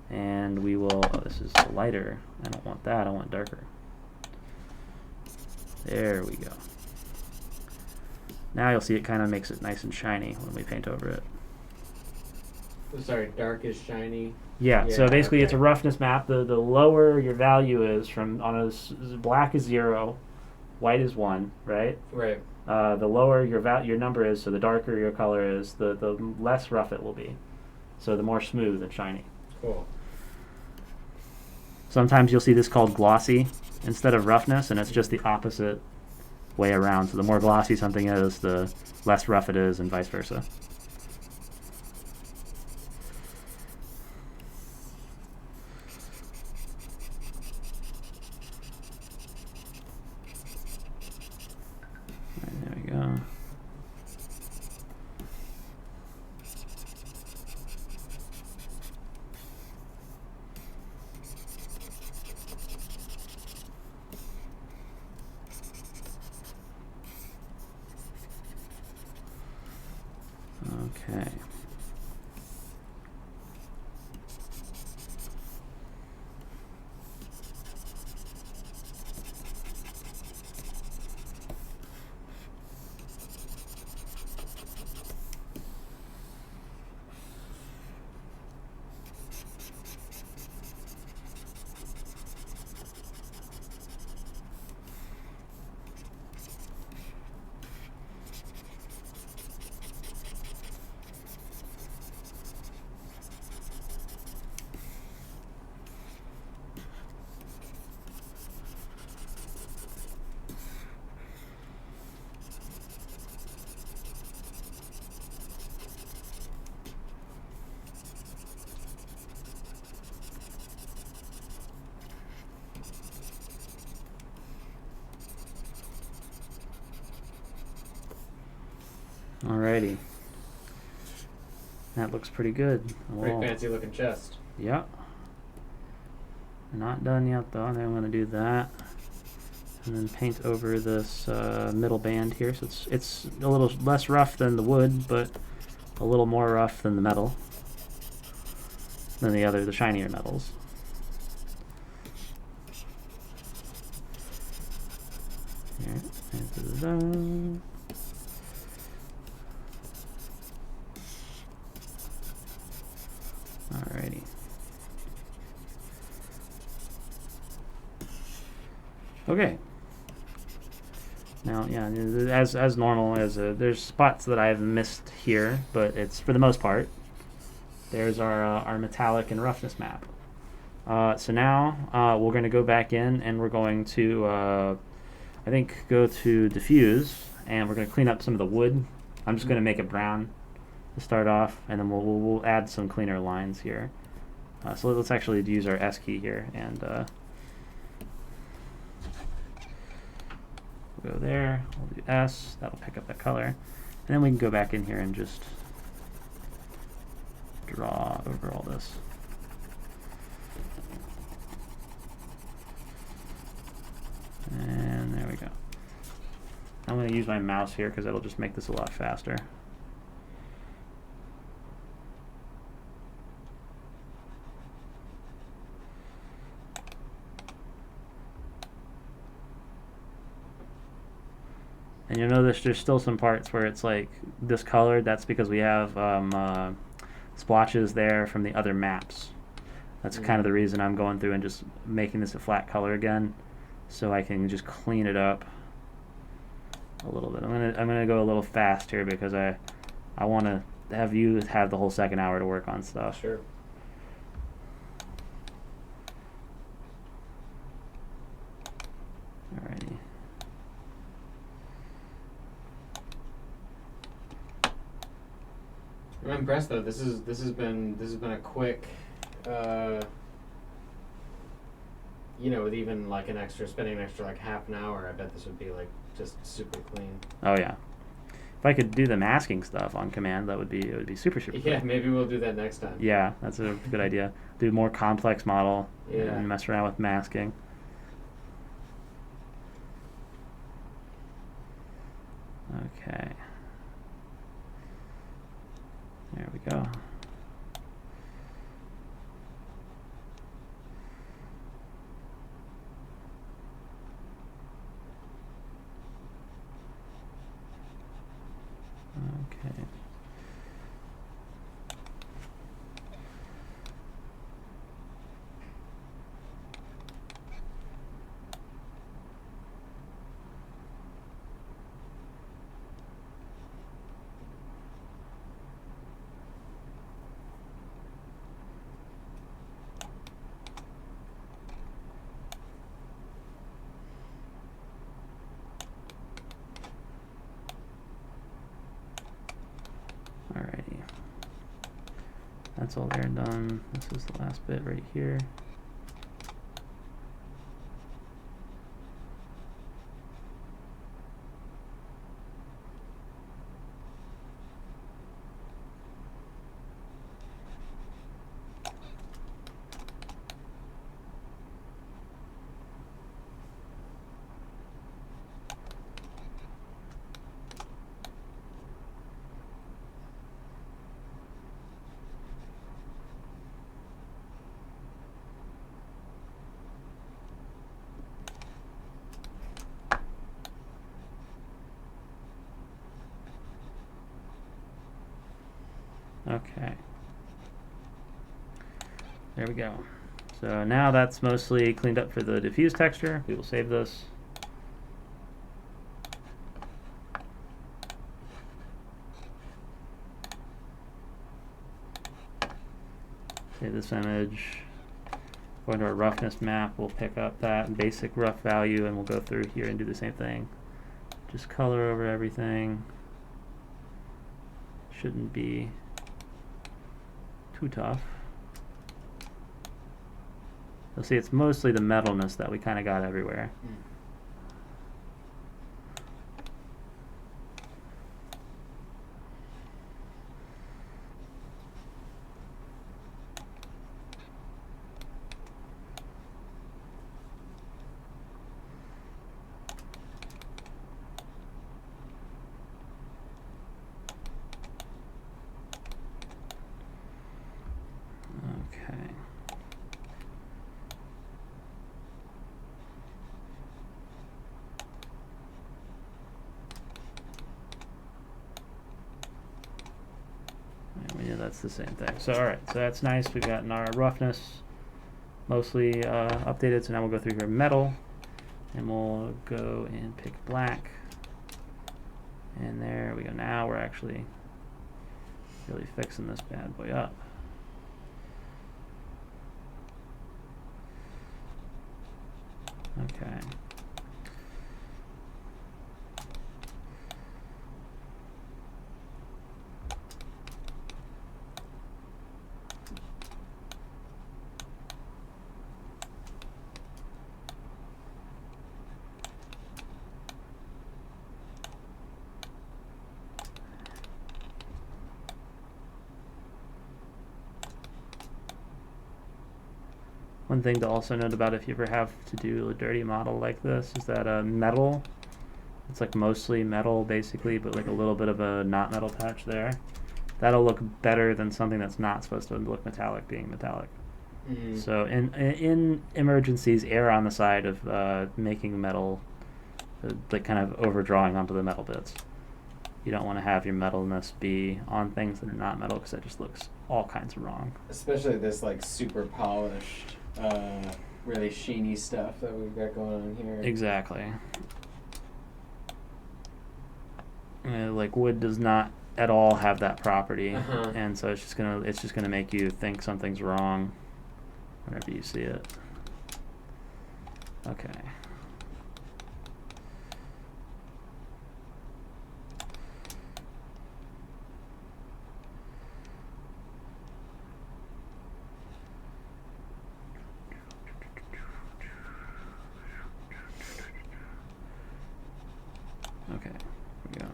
and we will, this is lighter. I don't want that, I want darker. There we go. Now you'll see it kind of makes it nice and shiny when we paint over it. Sorry, dark is shiny. Yeah, so basically it's a roughness map. The lower your value is from, black is 0, white is 1, right? Right. The lower your number is, so the darker your color is, the less rough it will be. So the more smooth and shiny. Cool. Sometimes you'll see this called glossy instead of roughness, and it's just the opposite way around. So the more glossy something is, the less rough it is, and vice versa. There we go. Okay. Alrighty. That looks pretty good. Pretty fancy looking chest. Yeah. We're not done yet though. I'm going to do that. And then paint over this middle band here. So it's a little less rough than the wood, but a little more rough than the metal. Than the shinier metals. dun. Alrighty. Okay. Now, yeah, as normal, there's spots that I've missed here, but it's for the most part. There's our metallic and roughness map. So now we're going to go back in and we're going to, I think, go to diffuse, and we're going to clean up some of the wood. I'm just going to make it brown to start off, and then we'll add some cleaner lines here. So let's actually use our S key here, and we'll go there. We'll do S. That'll pick up that color, and then we can go back in here and just draw over all this. And there we go. I'm going to use my mouse here because it'll just make this a lot faster. And you'll notice there's still some parts where it's like discolored. That's because we have splotches there from the other maps. That's kind of the reason I'm going through and just making this a flat color again, so I can just clean it up a little bit. I'm gonna go a little fast here because I want to have you have the whole second hour to work on stuff. Sure. Alrighty. I'm impressed though. This has been a quick, you know, with even like spending an extra like half an hour, I bet this would be like just super clean. Oh yeah. If I could do the masking stuff on command, it would be super Yeah, cool. maybe we'll do that next time. Yeah, that's a good idea. Do more complex model Yeah. and mess around with masking. Okay. There we go. Okay. Alrighty. That's all there and done. This is the last bit right here. Okay. There we go. So now that's mostly cleaned up for the diffuse texture. We will save this. Save this image. Go into our roughness map. We'll pick up that basic rough value and we'll go through here and do the same thing. Just color over everything. Shouldn't be too tough. You'll see it's mostly the metalness that we kind of got everywhere. Okay. it's the same thing. So alright, so that's nice. We've gotten our roughness mostly updated. So now we'll go through here metal, and we'll go and pick black. And there we go. Now we're actually really fixing this bad boy up. Okay. One thing to also note about if you ever have to do a dirty model like this is that metal, it's like mostly metal basically, but like a little bit of a not metal patch there. That'll look better than something that's not supposed to look metallic being metallic. Mm. So in emergencies, err on the side of making metal, like kind of overdrawing onto the metal bits. You don't want to have your metalness be on things that are not metal because that just looks all kinds of wrong. Especially this like super polished, really sheeny stuff that we've got going on here. Exactly. Like wood does not at all have that property, and so it's just gonna make you think something's wrong whenever you see it. Okay. Okay, here we go.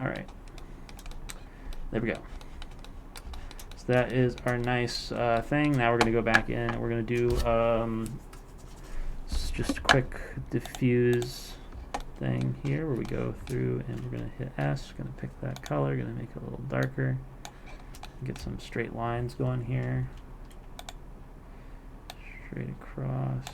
All right, there we go. So that is our nice thing. Now we're going to go back in and we're going to do just a quick diffuse thing here where we go through and we're going to hit S, going to pick that color, going to make it a little darker, get some straight lines going here, straight across.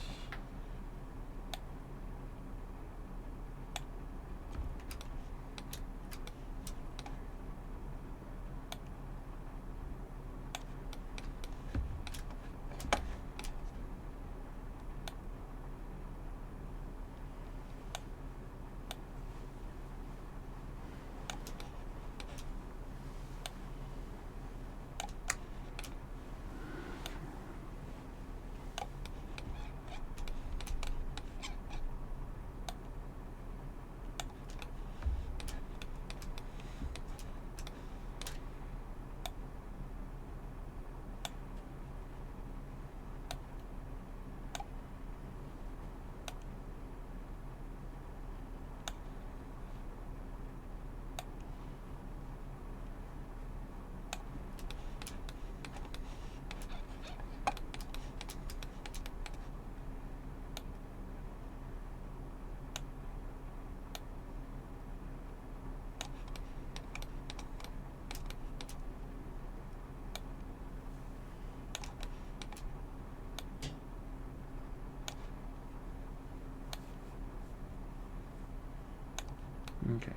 Okay.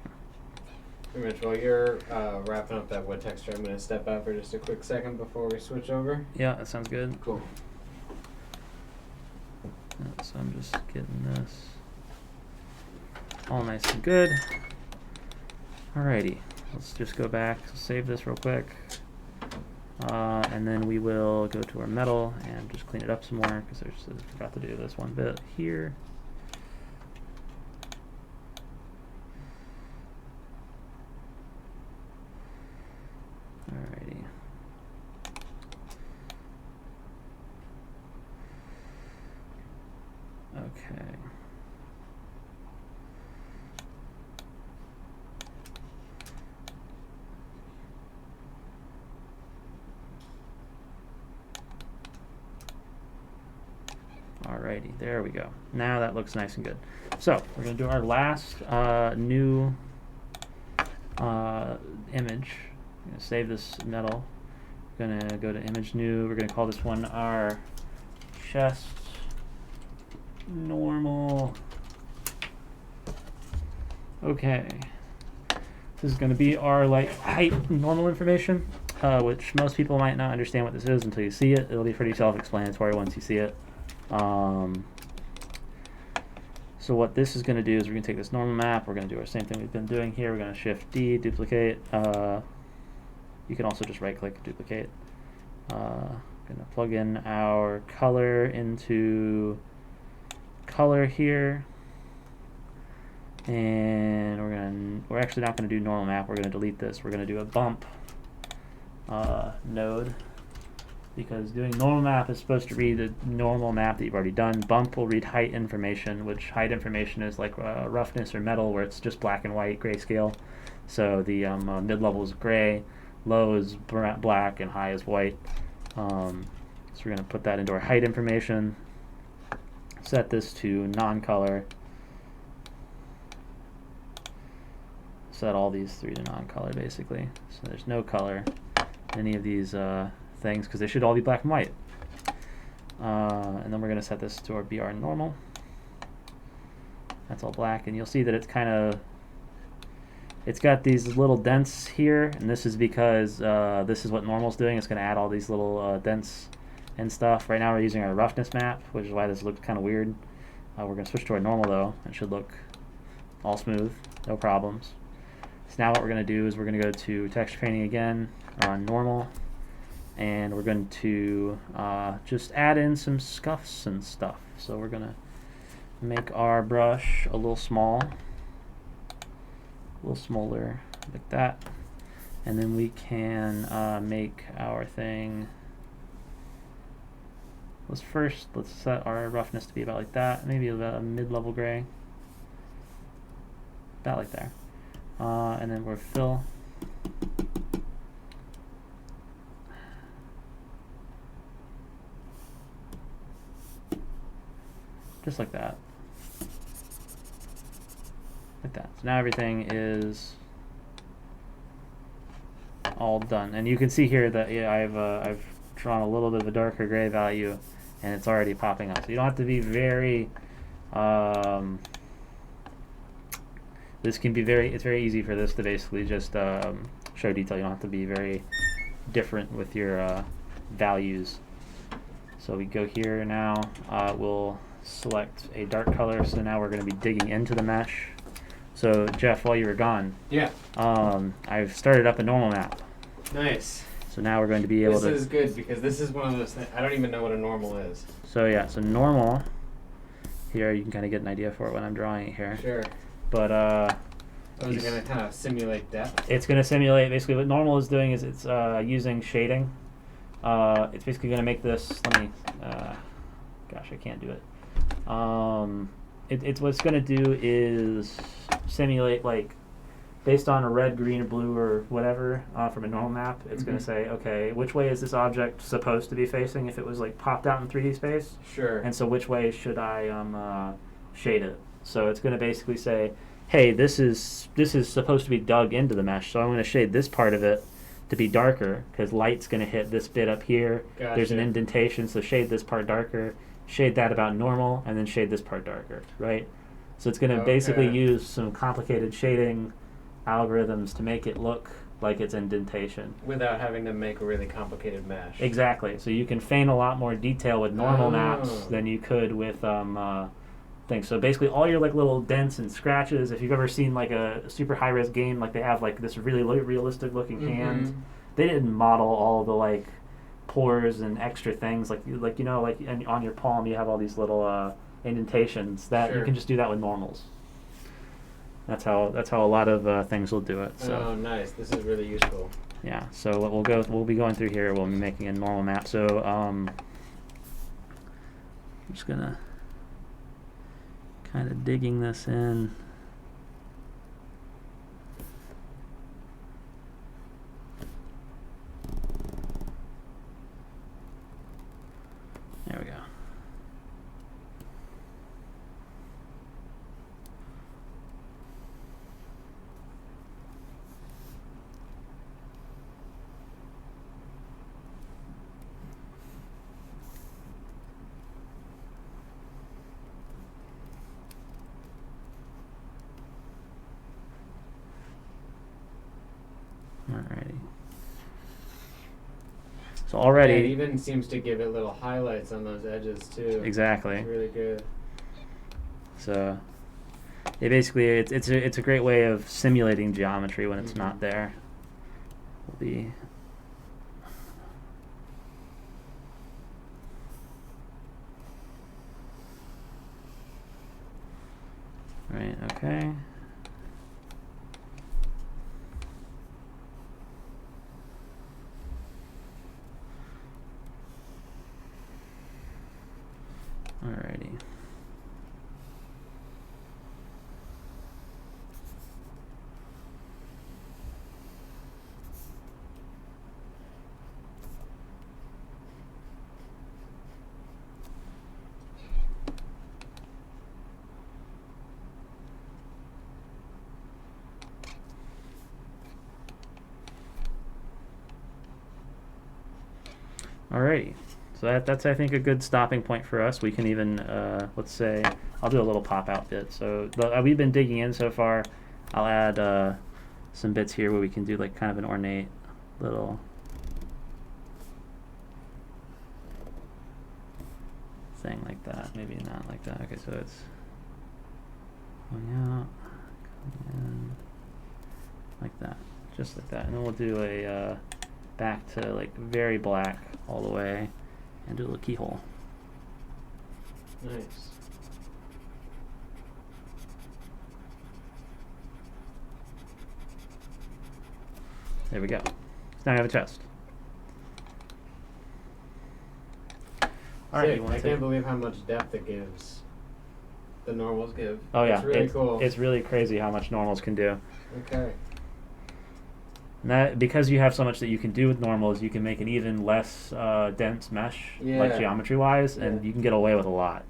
Mitch, while you're wrapping up that wood texture, I'm going to step out for just a quick second before we switch over. Yeah, that sounds good. Cool. So I'm just getting this all nice and good. Alrighty, let's just go back, save this real quick, and then we will go to our metal and just clean it up some more because I forgot to do this one bit here. Alrighty. Okay. Alrighty, there we go. Now that looks nice and good. So we're going to do our last new image. I'm going to save this metal. We're going to go to image new. We're going to call this one our chest normal. Okay. This is going to be our like height normal information, which most people might not understand what this is until you see it. It'll be pretty self-explanatory once you see it. So what this is going to do is we're going to take this normal map. We're going to do our same thing we've been doing here. We're going to Shift D, duplicate. You can also just right-click, duplicate. Going to plug in our color into color here. And we're actually not going to do normal map. We're going to delete this. We're going to do a bump node, because doing normal map is supposed to read the normal map that you've already done. Bump will read height information, which height information is like roughness or metal, where it's just black and white grayscale. So the mid-level is gray, low is black, and high is white. So we're going to put that into our height information. Set this to non-color. Set all these three to non-color basically. So there's no color in any of these things because they should all be black and white. And then we're going to set this to our BR normal. That's all black, and you'll see that it's got these little dents here, and this is because this is what normal's doing. It's going to add all these little dents and stuff. Right now we're using our roughness map, which is why this looks kind of weird. We're going to switch to our normal though. It should look all smooth, no problems. So now what we're going to do is we're going to go to texture painting again on normal, and we're going to just add in some scuffs and stuff. So we're going to make our brush a little small, a little smaller, like that, and then we can make our thing. Let's set our roughness to be about like that, maybe about a mid-level gray, about like there. And then we're fill. Just like that. Like that. So now everything is all done. And you can see here that I've drawn a little bit of a darker gray value, and it's already popping up. So you don't have to be very this can be it's very easy for this to basically just show detail. You don't have to be very different with your values. So we go here now, we'll select a dark color. So now we're going to be digging into the mesh. So Jeff, while you were gone, yeah, I've started up a normal map. Nice. So now we're going to be able to... This is good because this is one of those things, I don't even know what a normal is. So yeah, so normal, here you can kind of get an idea for it when I'm drawing it here. Sure. But is it going to kind of simulate depth? It's going to simulate, basically what normal is doing is it's using shading. It's basically going to make this, let me, gosh, I can't do it. It's what it's going to do is simulate, like, based on a red, green, or blue, or whatever from a normal map, it's going to say, okay, which way is this object supposed to be facing if it was like popped out in 3D space? Sure. And so which way should I shade it? So it's going to basically say, hey, this is supposed to be dug into the mesh, so I'm going to shade this part of it to be darker because light's going to hit this bit up here. Gotcha. There's an indentation, so shade this part darker, shade that about normal, and then shade this part darker, right? So it's going to basically use some complicated shading algorithms to make it look like it's indentation. Without having to make a really complicated mesh. Exactly. So you can feign a lot more detail with normal maps than you could with things. So basically all your like little dents and scratches, if you've ever seen like a super high-res game, like they have like this really realistic looking hand, they didn't model all the like pores and extra things like you know, like on your palm you have all these little indentations that you can just do that with normals. That's how a lot of things will do it. So. Oh, nice! This is really useful. Yeah. So what we'll be going through here. We'll be making a normal map. So I'm just gonna kind of digging this in. There we go. Alrighty. So already, Yeah, it even seems to give it little highlights on those edges too. exactly. It's really good. So it basically it's a great way of simulating geometry when it's not there. Will be right. Okay. Alrighty. Alrighty. So that's I think a good stopping point for us. We can even let's say I'll do a little pop out bit. So we've been digging in so far. I'll add some bits here where we can do like kind of an ornate little thing like that. Maybe not like that. Okay, so it's going out, coming in, like that, just like that, and then we'll do a back to like very black all the way. And do a little keyhole. Nice. There we go. So now we have a chest. All right, I can't believe how much depth it gives. The normals give. Oh yeah, it's really cool. It's really crazy how much normals can do. Okay. And that because you have so much that you can do with normals, you can make an even less dense mesh, like geometry-wise, and you can get away with a lot.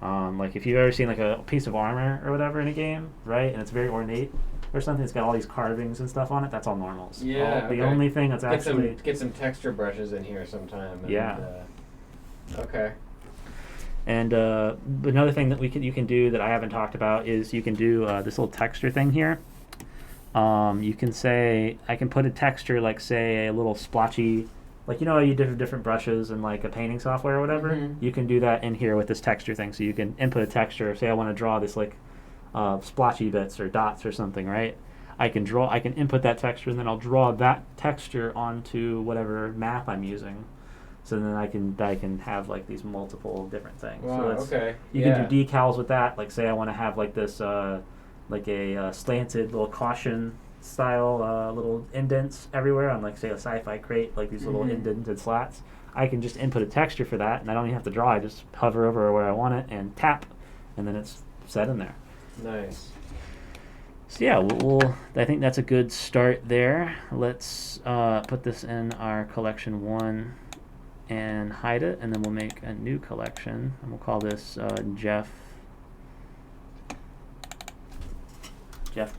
Like if you've ever seen like a piece of armor or whatever in a game, right, and it's very ornate or something, it's got all these carvings and stuff on it. That's all normals. Yeah. The only thing that's actually get some texture brushes in here sometime. And, yeah. Okay. And another thing that you can do that I haven't talked about is you can do this little texture thing here. You can say, I can put a texture like, say, a little splotchy, like, you know, you do different brushes and like a painting software or whatever. You can do that in here with this texture thing. So you can input a texture. Say I want to draw this like splotchy bits or dots or something, right? I can input that texture, and then I'll draw that texture onto whatever map I'm using. So then I can have like these multiple different things. Wow, so you can do decals with that. Like say I want to have like this like a slanted little caution style little indents everywhere on like say a sci-fi crate, like these little indented slats. I can just input a texture for that, and I don't even have to draw. I just hover over where I want it and tap, and then it's set in there. Nice. So yeah, I think that's a good start there. Let's put this in our collection 1 and hide it, and then we'll make a new collection, and we'll call this Jeff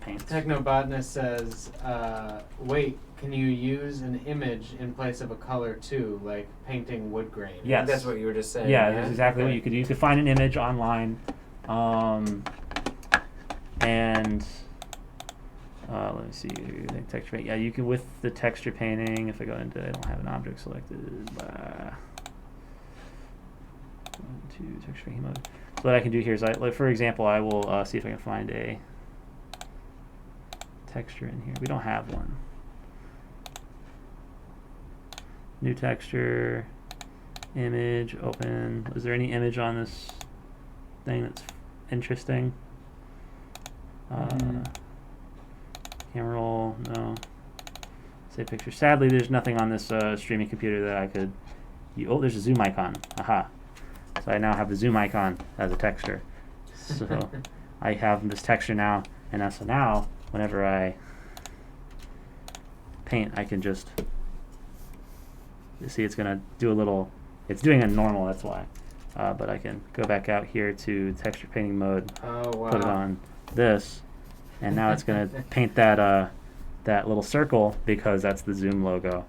Paints. Technobotanist says, wait, can you use an image in place of a color too, like painting wood grain? Yes. That's what you were just saying. Yeah, that's exactly what you could do. You could find an image online, and let me see, texture paint. Yeah, you can with the texture painting. If I go into, I don't have an object selected. 1, 2, texture painting mode. So what I can do here is, like for example, I will see if I can find a texture in here. We don't have one. New texture, image, open. Is there any image on this thing that's interesting? Camera roll, no. Save picture. Sadly, there's nothing on this streaming computer that I could. Oh, there's a zoom icon. Aha. So I now have the zoom icon as a texture. So I have this texture now, and so now whenever I paint, I can just, you see it's going to do a little, it's doing a normal, that's why. But I can go back out here to texture painting mode, put it on this, and now it's going to paint that that little circle because that's the Zoom logo.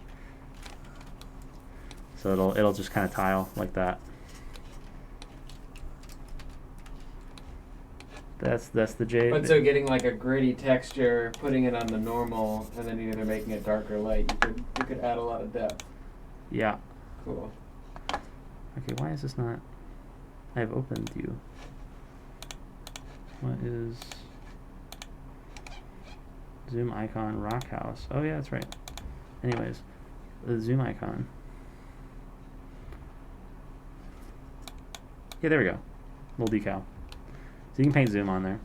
So it'll just kind of tile like that. That's the J. But so getting like a gritty texture, putting it on the normal, and then either making it dark or light, you could add a lot of depth. Yeah. Cool. Okay, why is this not? I have opened you. What is zoom icon rock house? Oh yeah, that's right. Anyways, the zoom icon. Yeah, there we go. Little decal. So you can paint zoom on there.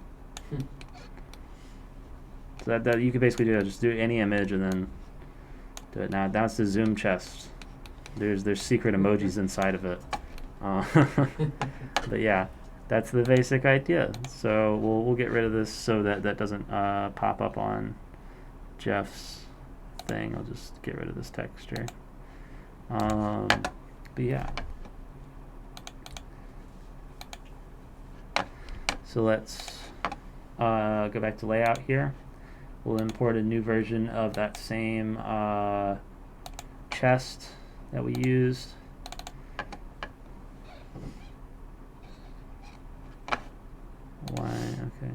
So that you could basically do that. Just do any image and then do it. Now that's the zoom chest. There's secret emojis inside of it. But yeah, that's the basic idea. So we'll get rid of this so that doesn't pop up on Jeff's thing. I'll just get rid of this texture. But yeah. So let's go back to layout here. We'll import a new version of that same chest that we used. Why? Okay.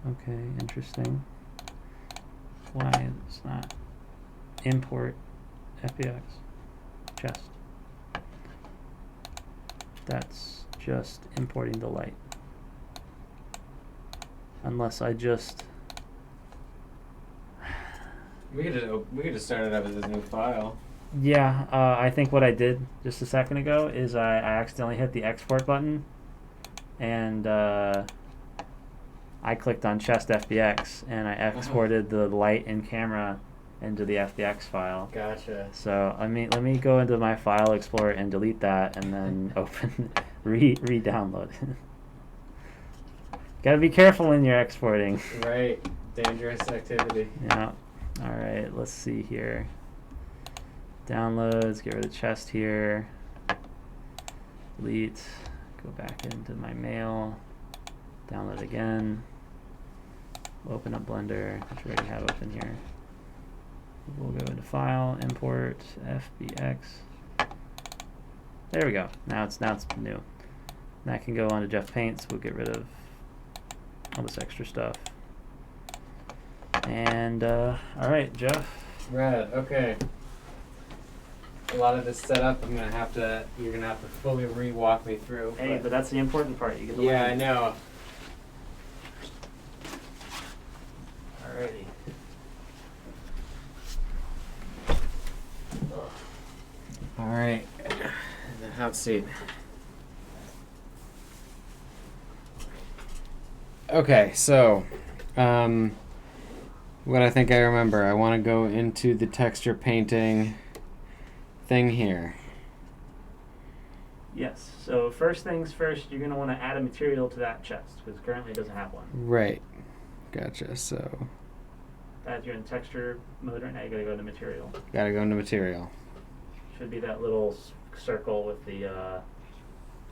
Okay, interesting. Why it's not import FBX chest? That's just importing the light. Unless I just We could just start it up as a new file. yeah, I think what I did just a second ago is I accidentally hit the export button and I clicked on chest FBX and I exported the light and camera into the FBX file. Gotcha. So let me go into my file explorer and delete that and then open re-download it. Gotta be careful when you're exporting. Right. Dangerous activity. Yeah. Alright, let's see here. Downloads, get rid of chest here. Delete. Go back into my mail. Download again. Open up Blender, which we already have open here. We'll go into File, Import, FBX. There we go. Now it's new. That can go onto Jeff Paints. We'll get rid of all this extra stuff. And all right, Jeff. Rad. Okay. A lot of this setup, you're gonna have to fully re-walk me through. Hey, but that's the important part. You get to yeah, learn. I know. Alrighty. All right. The hot seat. Okay, so what I think I remember, I want to go into the texture painting thing here. Yes. So first things first, you're going to want to add a material to that chest because currently it doesn't have one. Right. Gotcha. So As you're in texture mode right now, you got to go into material. gotta go into material. Should be that little circle with the.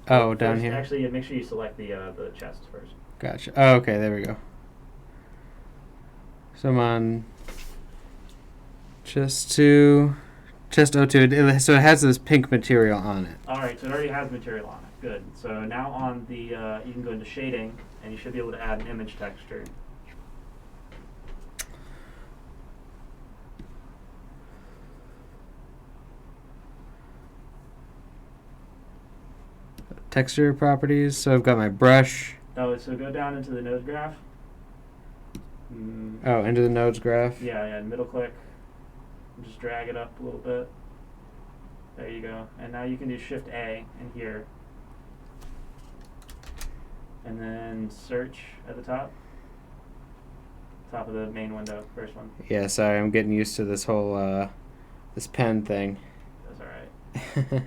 Oh, down first, here. Actually, make sure you select the chest first. Gotcha. Oh, okay. There we go. So I'm on chest 2, chest O2. So it has this pink material on it. All right. So it already has material on it. Good. So now on the you can go into shading and you should be able to add an image texture. Texture properties. So I've got my brush. Oh, so go down into the node graph. Oh, into the nodes graph. Yeah, middle click. Just drag it up a little bit. There you go. And now you can do Shift A in here. And then search at the top. Top of the main window, first one. Yeah, sorry, I'm getting used to this whole this pen thing. That's alright.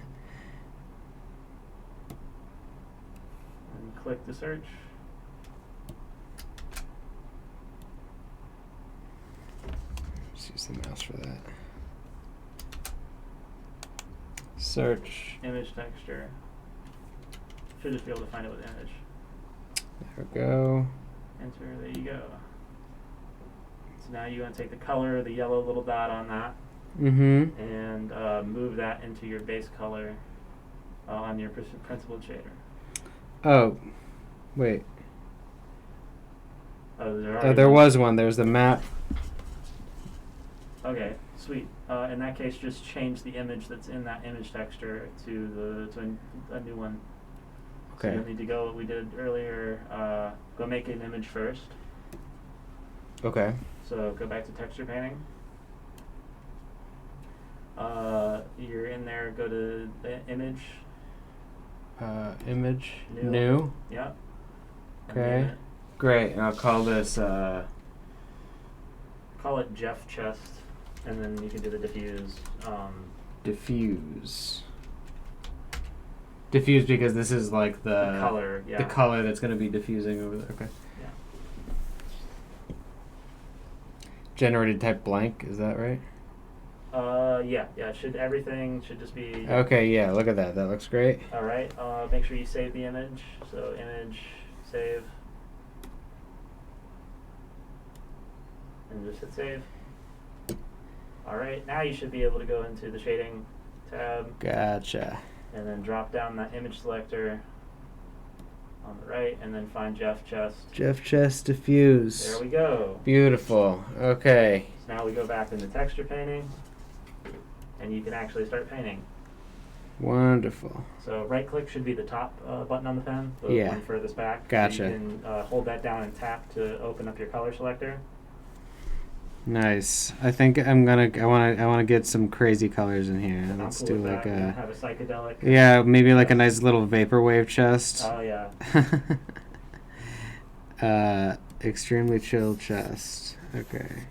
And click to search. Just use the mouse for that. Search. Image texture. Should just be able to find it with image. There we go. Enter, there you go. So now you want to take the color, the yellow little dot on that. Mm-hmm. and move that into your base color on your principled shader. Oh, wait. Oh, There was one. There's the map. Okay, sweet. In that case, just change the image that's in that image texture to a new one. So Okay. you'll need to go what we did earlier. Go make an image first. Okay. So go back to texture painting. You're in there. Go to the image. Image. New. New. Yep. And Okay. name it. Great. And I'll call this. Call it Jeff chest, and then you can do the diffuse. Diffuse. Diffuse because this is like The color. Yeah. the color that's going to be diffusing over there. Okay. Yeah. Generated type blank. Is that right? Yeah. Everything should just be. Okay. Yeah. Look at that. That looks great. All right. Make sure you save the image. So image, save, and just hit save. All right. Now you should be able to go into the shading tab. Gotcha. And then drop down that image selector on the right, and then find Jeff chest. Jeff chest diffuse. There we go. Beautiful. Okay. So now we go back into texture painting, and you can actually start painting. Wonderful. So right click should be the top button on the pen, the Yeah. one furthest back. Gotcha. So you can hold that down and tap to open up your color selector. Nice. I think I wanna get some crazy colors in here. I'm Let's cool do with like that. Have a psychedelic. yeah, maybe like a nice little vaporwave chest. Oh yeah. Extremely chill chest. Okay.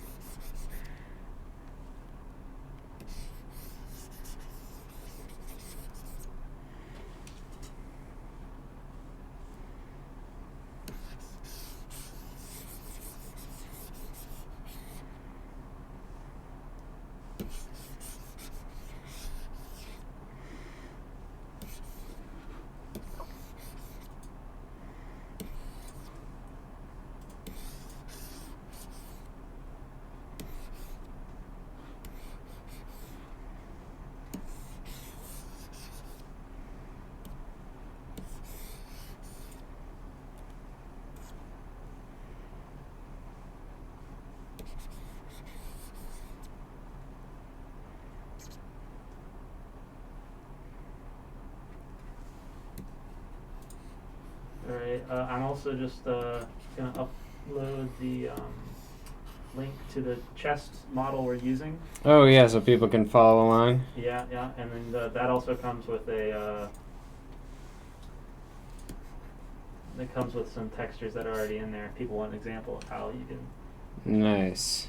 All right. I'm also just gonna upload the link to the chest model we're using. Oh yeah, so people can follow along. Yeah, and then that also comes with a. It comes with some textures that are already in there. If people want an example of how you can. Nice.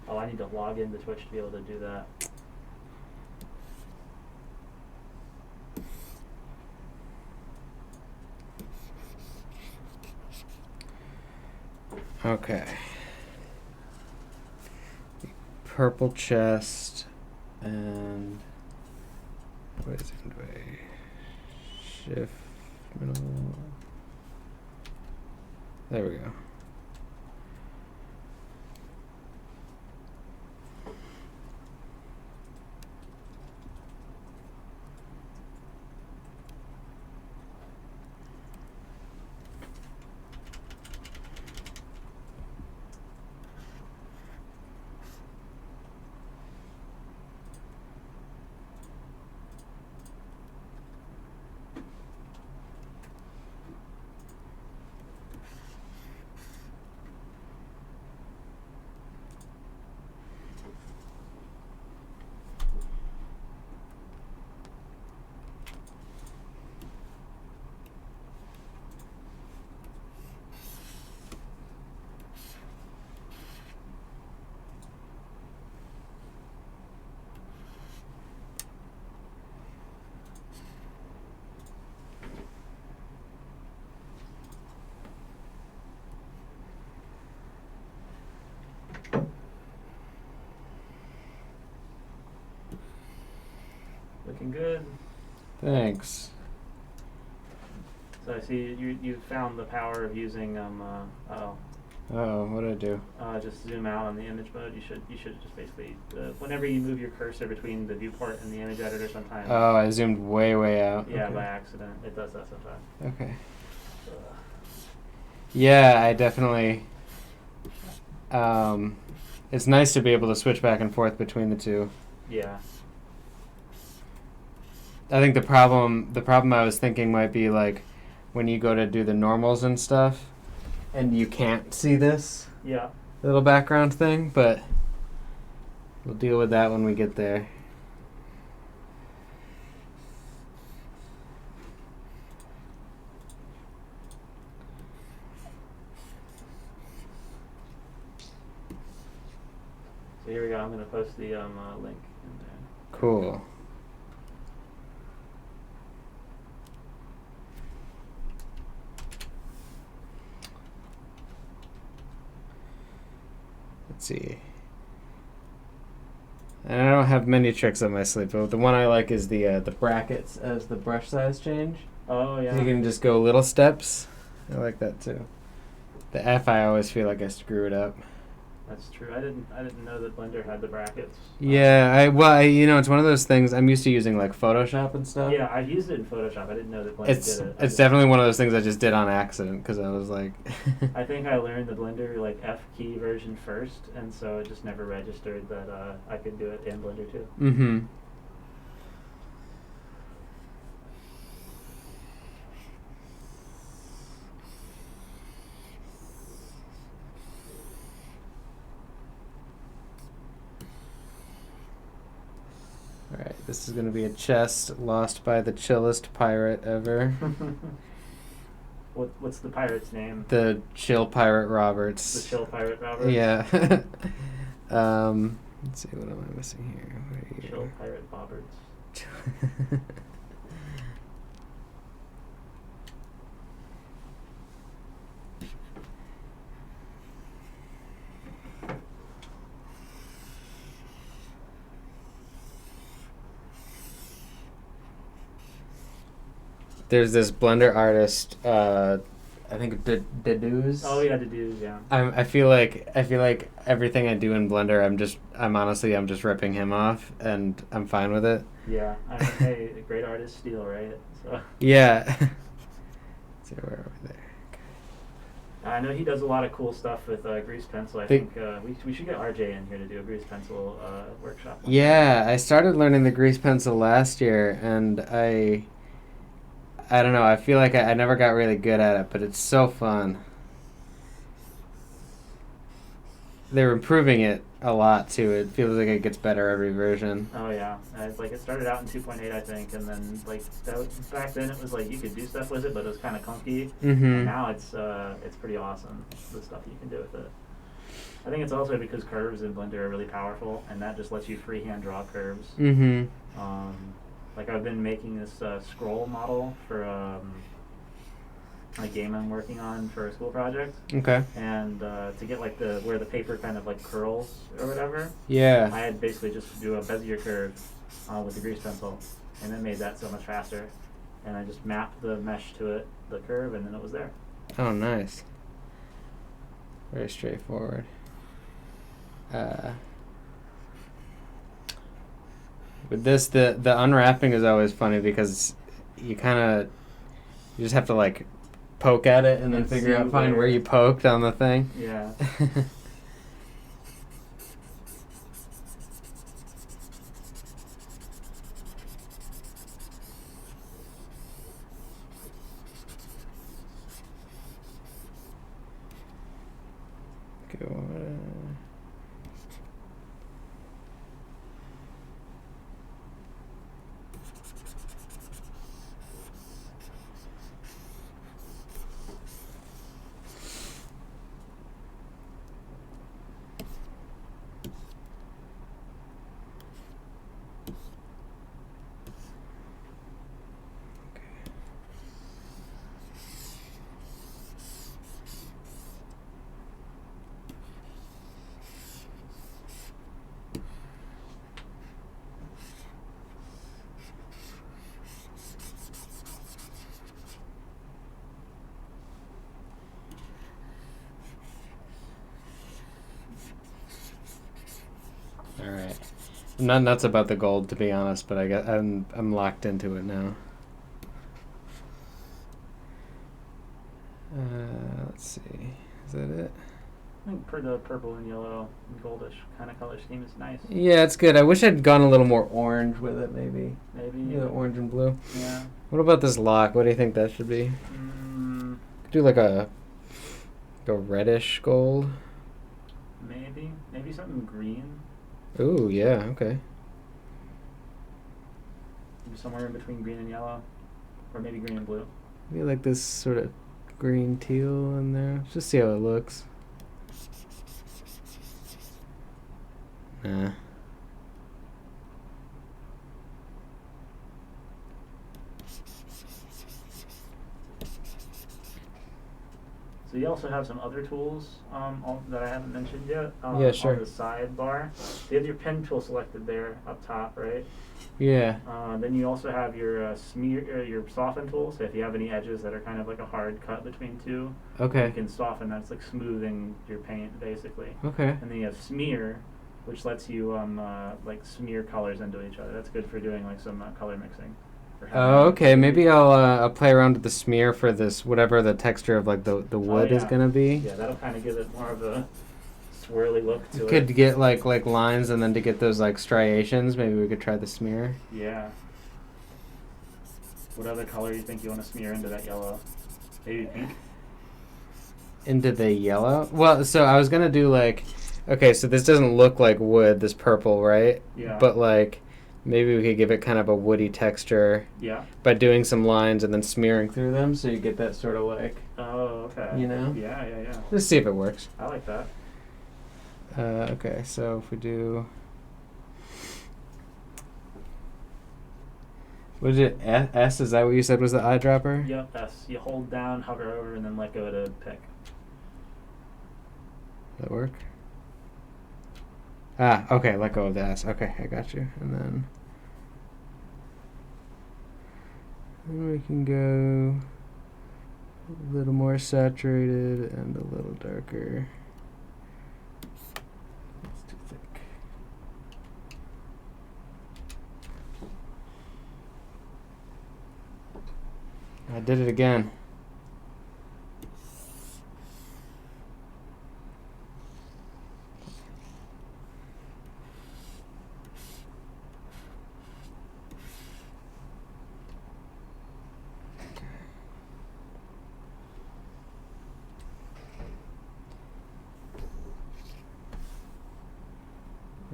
Oh, I need to log into Twitch to be able to do that. Okay. Purple chest and what is it? Shift middle. There we go. Looking good. Thanks. So I see you found the power of using Oh, what did I do? Just zoom out on the image mode. You should just basically whenever you move your cursor between the viewport and the image editor, sometimes. Oh, I zoomed way out. Yeah, Okay. by accident. It does that sometimes. Okay. Yeah, I definitely. It's nice to be able to switch back and forth between the two. Yeah. I think the problem I was thinking might be like when you go to do the normals and stuff, and you can't see this Yeah. little background thing, but we'll deal with that when we get there. So here we go. I'm gonna post the link in there. Cool. Let's see. And I don't have many tricks up my sleeve, but the one I like is the brackets as the brush size change. Oh yeah. You can just go little steps. I like that too. The F, I always feel like I screw it up. That's true. I didn't know that Blender had the brackets. Yeah, it's one of those things. I'm used to using like Photoshop and stuff. Yeah, I've used it in Photoshop. I didn't know that Blender did it. It's definitely one of those things I just did on accident because I was like. I think I learned the Blender like F key version first, and so it just never registered that I could do it in Blender too. Mm-hmm. Alright, this is going to be a chest lost by the chillest pirate ever. What's the pirate's name? The Chill Pirate Roberts. The Chill Pirate Roberts? Yeah. Let's see, what am I missing here? Where are you? Chill Pirate Roberts. There's this Blender artist, I think Dedues. Oh yeah, Dedues, yeah. I feel like everything I do in Blender, I'm honestly just ripping him off, and I'm fine with it. Yeah, I mean, hey, great artists steal, right? So. Yeah. Let's see, where are we there? I know he does a lot of cool stuff with grease pencil. I think we should get RJ in here to do a grease pencil workshop. Yeah, I started learning the grease pencil last year, and I don't know, I feel like I never got really good at it, but it's so fun. They're improving it a lot, too. It feels like it gets better every version. Oh, yeah. It started out in 2.8, I think, and then, back then it was like you could do stuff with it, but it was kind of clunky. Mm-hmm. And now it's pretty awesome, the stuff you can do with it. I think it's also because curves in Blender are really powerful, and that just lets you freehand draw curves. Mm-hmm. I've been making this scroll model for a game I'm working on for a school project. Okay. And to get where the paper kind of curls or whatever. Yeah. I had basically just do a Bezier curve with the grease pencil, and it made that so much faster. And I just mapped the mesh to it, the curve, and then it was there. Oh, nice. Very straightforward. With this, the unwrapping is always funny because you just have to poke at it and then find where you poked on the thing. Yeah. Go. All right. I'm not nuts about the gold, to be honest, but I'm locked into it now. Let's see. Is that it? I think for the purple and yellow and goldish kind of color scheme is nice. Yeah, it's good. I wish I'd gone a little more orange with it, maybe. Maybe. Yeah, orange and blue. Yeah. What about this lock? What do you think that should be? Could do like a reddish gold. Maybe something green. Ooh, yeah, okay. Maybe somewhere in between green and yellow, or maybe green and blue. Maybe like this sort of green teal in there. Let's just see how it looks. Nah. So you also have some other tools that I haven't mentioned yet. Yeah, sure. On the sidebar, you have your pen tool selected there up top, right? Yeah. Then you also have your your soften tool. So if you have any edges that are kind of like a hard cut between two, Okay. you can soften. That's like smoothing your paint, basically. Okay. And then you have smear, which lets you like smear colors into each other. That's good for doing like some color mixing. Oh, okay. Maybe I'll play around with the smear for this, whatever the texture of like the wood is gonna be. Yeah, that'll kind of give it more of a swirly look to You it. could get like lines, and then to get those like striations, maybe we could try the smear. Yeah. What other color do you think you want to smear into that yellow? Maybe pink? Into the yellow? Well, so I was gonna do like, okay, so this doesn't look like wood, this purple, right? Yeah. But like, maybe we could give it kind of a woody texture. Yeah. By doing some lines and then smearing through them, so you get that sort of like. Oh, okay. You know? Yeah. Let's see if it works. I like that. Okay, so if we do. What is it? S? Is that what you said was the eyedropper? Yep, S. You hold down, hover over, and then let go to pick. Does that work? Ah, okay, let go of the S. Okay, I got you. And then we can go a little more saturated and a little darker. It's too thick. I did it again.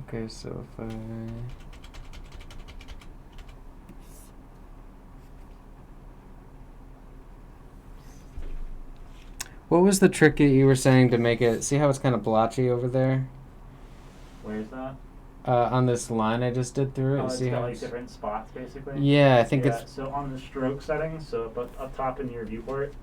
Okay, so if I... What was the trick that you were saying to make it... See how it's kind of blotchy over there? Where's that? On this line I just did through it. Oh, it's see got how like different spots, basically? Yeah, I think yeah, it's... So on the stroke settings, so up top in your viewport,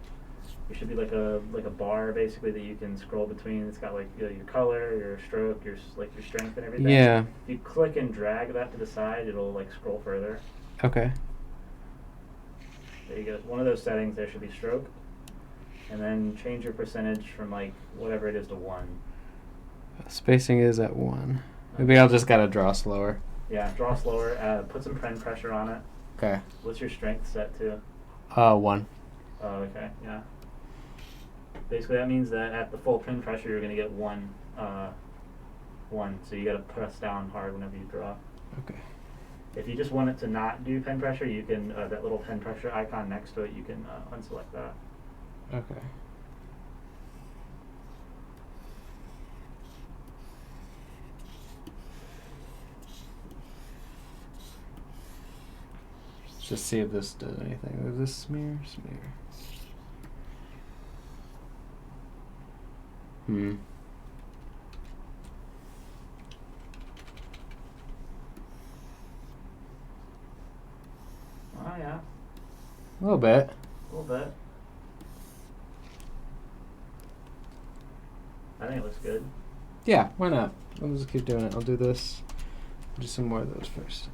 there should be like a bar basically that you can scroll between. It's got like your color, your stroke, your strength and everything. Yeah. If you click and drag that to the side, it'll like scroll further. Okay. There you go. One of those settings there should be stroke, and then change your percentage from like whatever it is to 1. Spacing is at 1. Maybe I'll just gotta draw slower. Yeah, draw slower. Put some pen pressure on it. Okay. What's your strength set to? 1. Oh, okay. Yeah. Basically, that means that at the full pen pressure, you're gonna get 1. So you gotta press down hard whenever you draw. Okay. If you just want it to not do pen pressure, you can that little pen pressure icon next to it. You can unselect that. Okay. Let's just see if this does anything. Is this smear? Smear. Oh yeah. A little bit. A little bit. I think it looks good. Yeah, why not? I'll just keep doing it. I'll do this. Do some more of those first.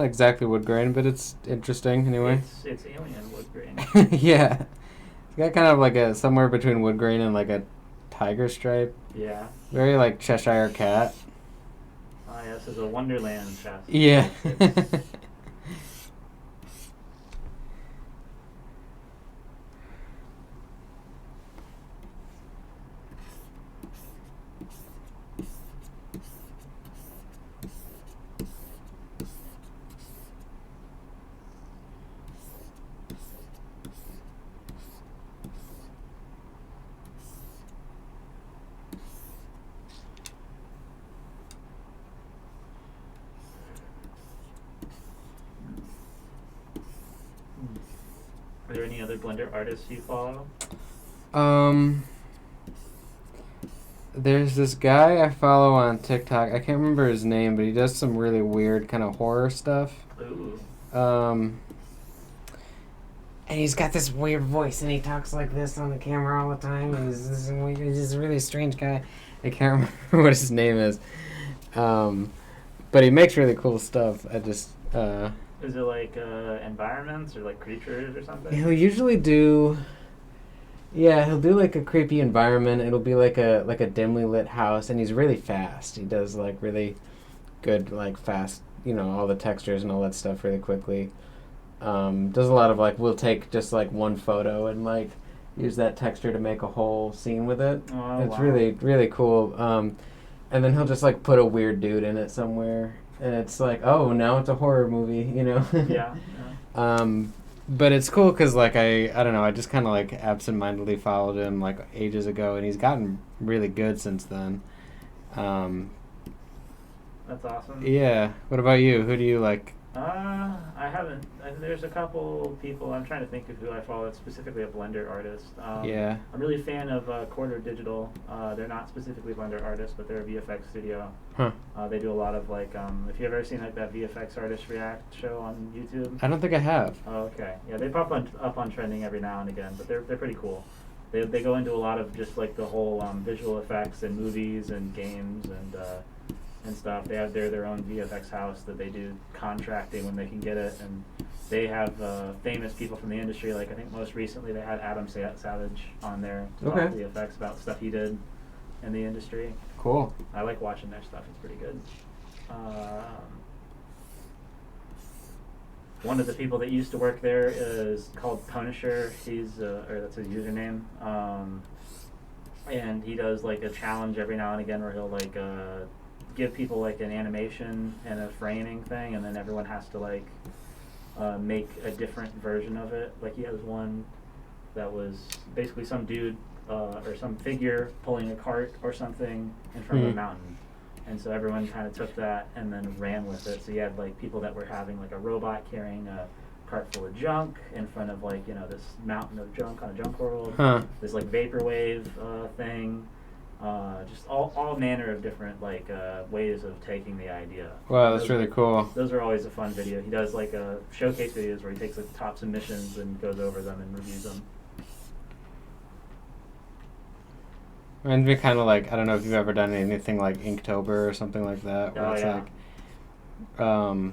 not exactly wood grain, but it's interesting anyway. It's alien wood grain. Yeah. It's got kind of like a somewhere between wood grain and like a tiger stripe. Yeah. Very like Cheshire Cat. Oh yeah, this is a Wonderland chassis. Yeah. Are there any other Blender artists you follow? There's this guy I follow on TikTok. I can't remember his name, but he does some really weird kind of horror stuff. Ooh. And he's got this weird voice, and he talks like this on the camera all the time. And he's this really strange guy. I can't remember what his name is. But he makes really cool stuff. Is it like environments or like creatures or something? He'll usually do. Yeah, he'll do like a creepy environment. It'll be like a dimly lit house, and he's really fast. He does like really good, like fast, all the textures and all that stuff really quickly. Does a lot of like, we'll take just like one photo and like use that texture to make a whole scene with it. Oh, it's wow. really, really cool. And then he'll just like put a weird dude in it somewhere, and it's like, oh, now it's a horror movie, Yeah. But it's cool because, like, I don't know, I just kind of, like, absentmindedly followed him, like, ages ago, and he's gotten really good since then. That's awesome. Yeah. What about you? Who do you like? I haven't. There's a couple people. I'm trying to think of who I follow. It's specifically a Blender artist. Yeah. I'm really a fan of Quarter Digital. They're not specifically Blender artists, but they're a VFX studio. Huh. They do a lot of like, if you've ever seen like that VFX artist react show on YouTube. I don't think I have. Oh, okay. Yeah, they pop up on trending every now and again, but they're pretty cool. They go into a lot of just like the whole visual effects in movies and games and stuff. They have their own VFX house that they do contracting when they can get it, and they have famous people from the industry. Like I think most recently they had Adam Savage on there to talk VFX about stuff he did in the industry. Cool. I like watching their stuff. It's pretty good. One of the people that used to work there is called Punisher. He's or that's his username. And he does like a challenge every now and again where he'll like give people like an animation and a framing thing, and then everyone has to like make a different version of it. Like he has one that was basically some dude or some figure pulling a cart or something in front of a mountain. And so everyone kind of took that and then ran with it. So you had like people that were having like a robot carrying a cart full of junk in front of like, this mountain of junk on a junk world. This like vaporwave thing. Just all manner of different like ways of taking the idea. Wow, that's really cool. Those are always a fun video. He does like showcase videos where he takes the top submissions and goes over them and reviews them. Reminds me kind of like, I don't know if you've ever done anything like Inktober or something like that. Where Oh, it's yeah. like,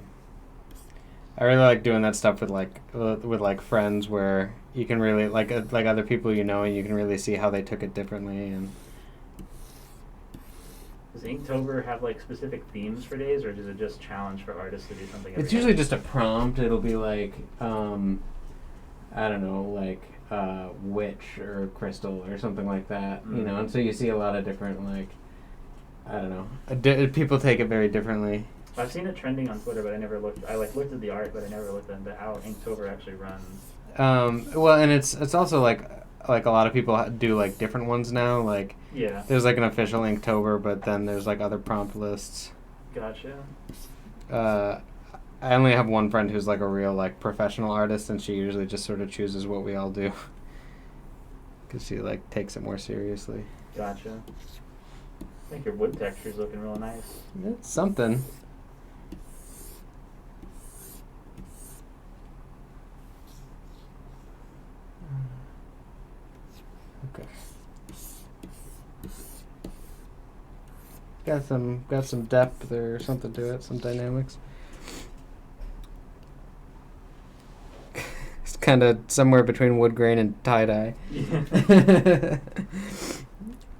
I really like doing that stuff with like friends where you can really like other people and you can really see how they took it differently. And Does Inktober have like specific themes for days, or does it just challenge for artists to do something? it's usually just a prompt. It'll be like, I don't know, like witch or crystal or something like that, and so you see a lot of different, like, I don't know, people take it very differently. I've seen it trending on Twitter, but I never looked. I like looked at the art, but I never looked into how Inktober actually runs. Well, and it's also like a lot of people do like different ones now. Like, Yeah. there's like an official Inktober, but then there's like other prompt lists. Gotcha. I only have one friend who's like a real like professional artist, and she usually just sort of chooses what we all do because she like takes it more seriously. Gotcha. I think your wood texture's looking real nice. It's something. Okay. Got some depth or something to it, some dynamics. kind of somewhere between wood grain and tie-dye. Yeah.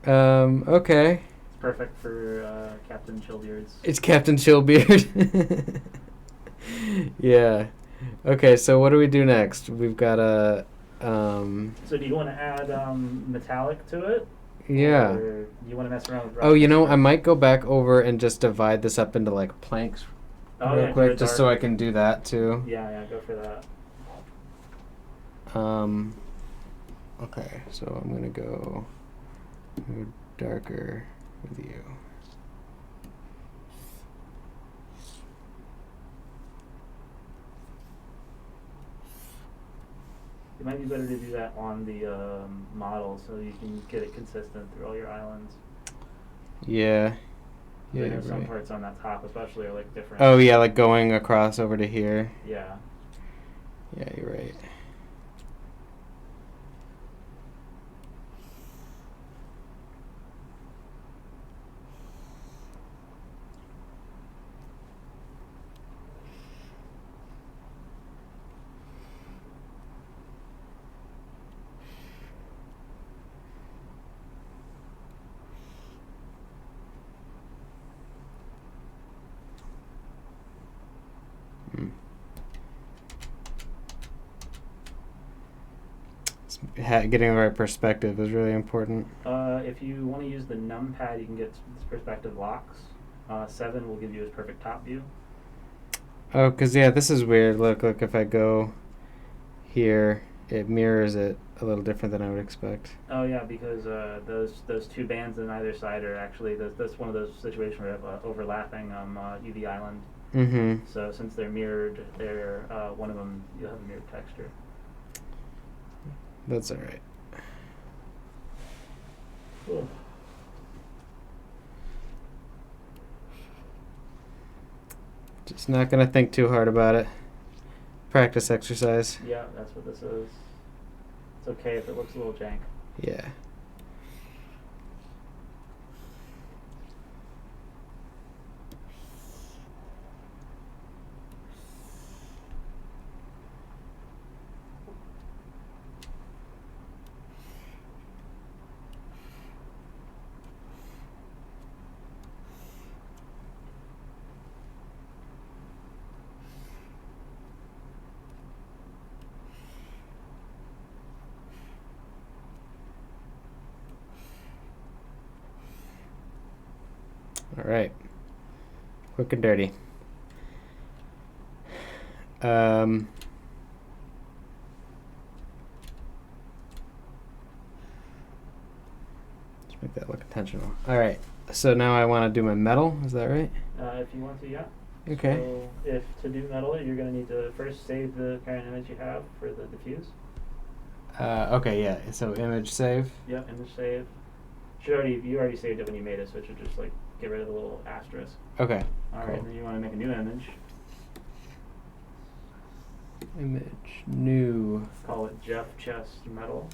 Okay. It's perfect for Captain Chillbeard's. It's Captain Chillbeard. Yeah. Okay, so what do we do next? We've got a... So do you want to add metallic to it? yeah. Or you want to mess around with Oh, you know, roughness? I might go back over and just divide this up into like planks Oh, real yeah, quick, do a just so I dark- can do that too. Yeah, go for that. Okay, so I'm gonna go darker with you. It might be better to do that on the model so you can get it consistent through all your islands. Yeah. I Yeah, know some right. parts on that top especially are like different. Oh yeah, like going across over to here. Yeah. Yeah, you're right. Getting the right perspective is really important. If you want to use the numpad, you can get perspective locks. 7 will give you a perfect top view. Oh, because, yeah, this is weird. Look, if I go here, it mirrors it a little different than I would expect. Oh yeah, because those two bands on either side are actually that's one of those situations where you have overlapping UV island. Mm-hmm. So since they're mirrored, they're one of them you'll have a mirrored texture. That's all right. Cool. Just not going to think too hard about it. Practice exercise. Yeah, that's what this is. It's okay if it looks a little jank. Yeah. All right. Quick and dirty. Just make that look intentional. All right. So now I want to do my metal. Is that right? If you want to, yeah. Okay. So if to do metal, you're going to need to first save the current image you have for the diffuse. Okay, yeah. So image save. Yep, image save. You already saved it when you made it, so it should just like get rid of the little asterisk. Okay. All cool. right, then you want to make a new image. Image new. Call it Jeff Chest Metal.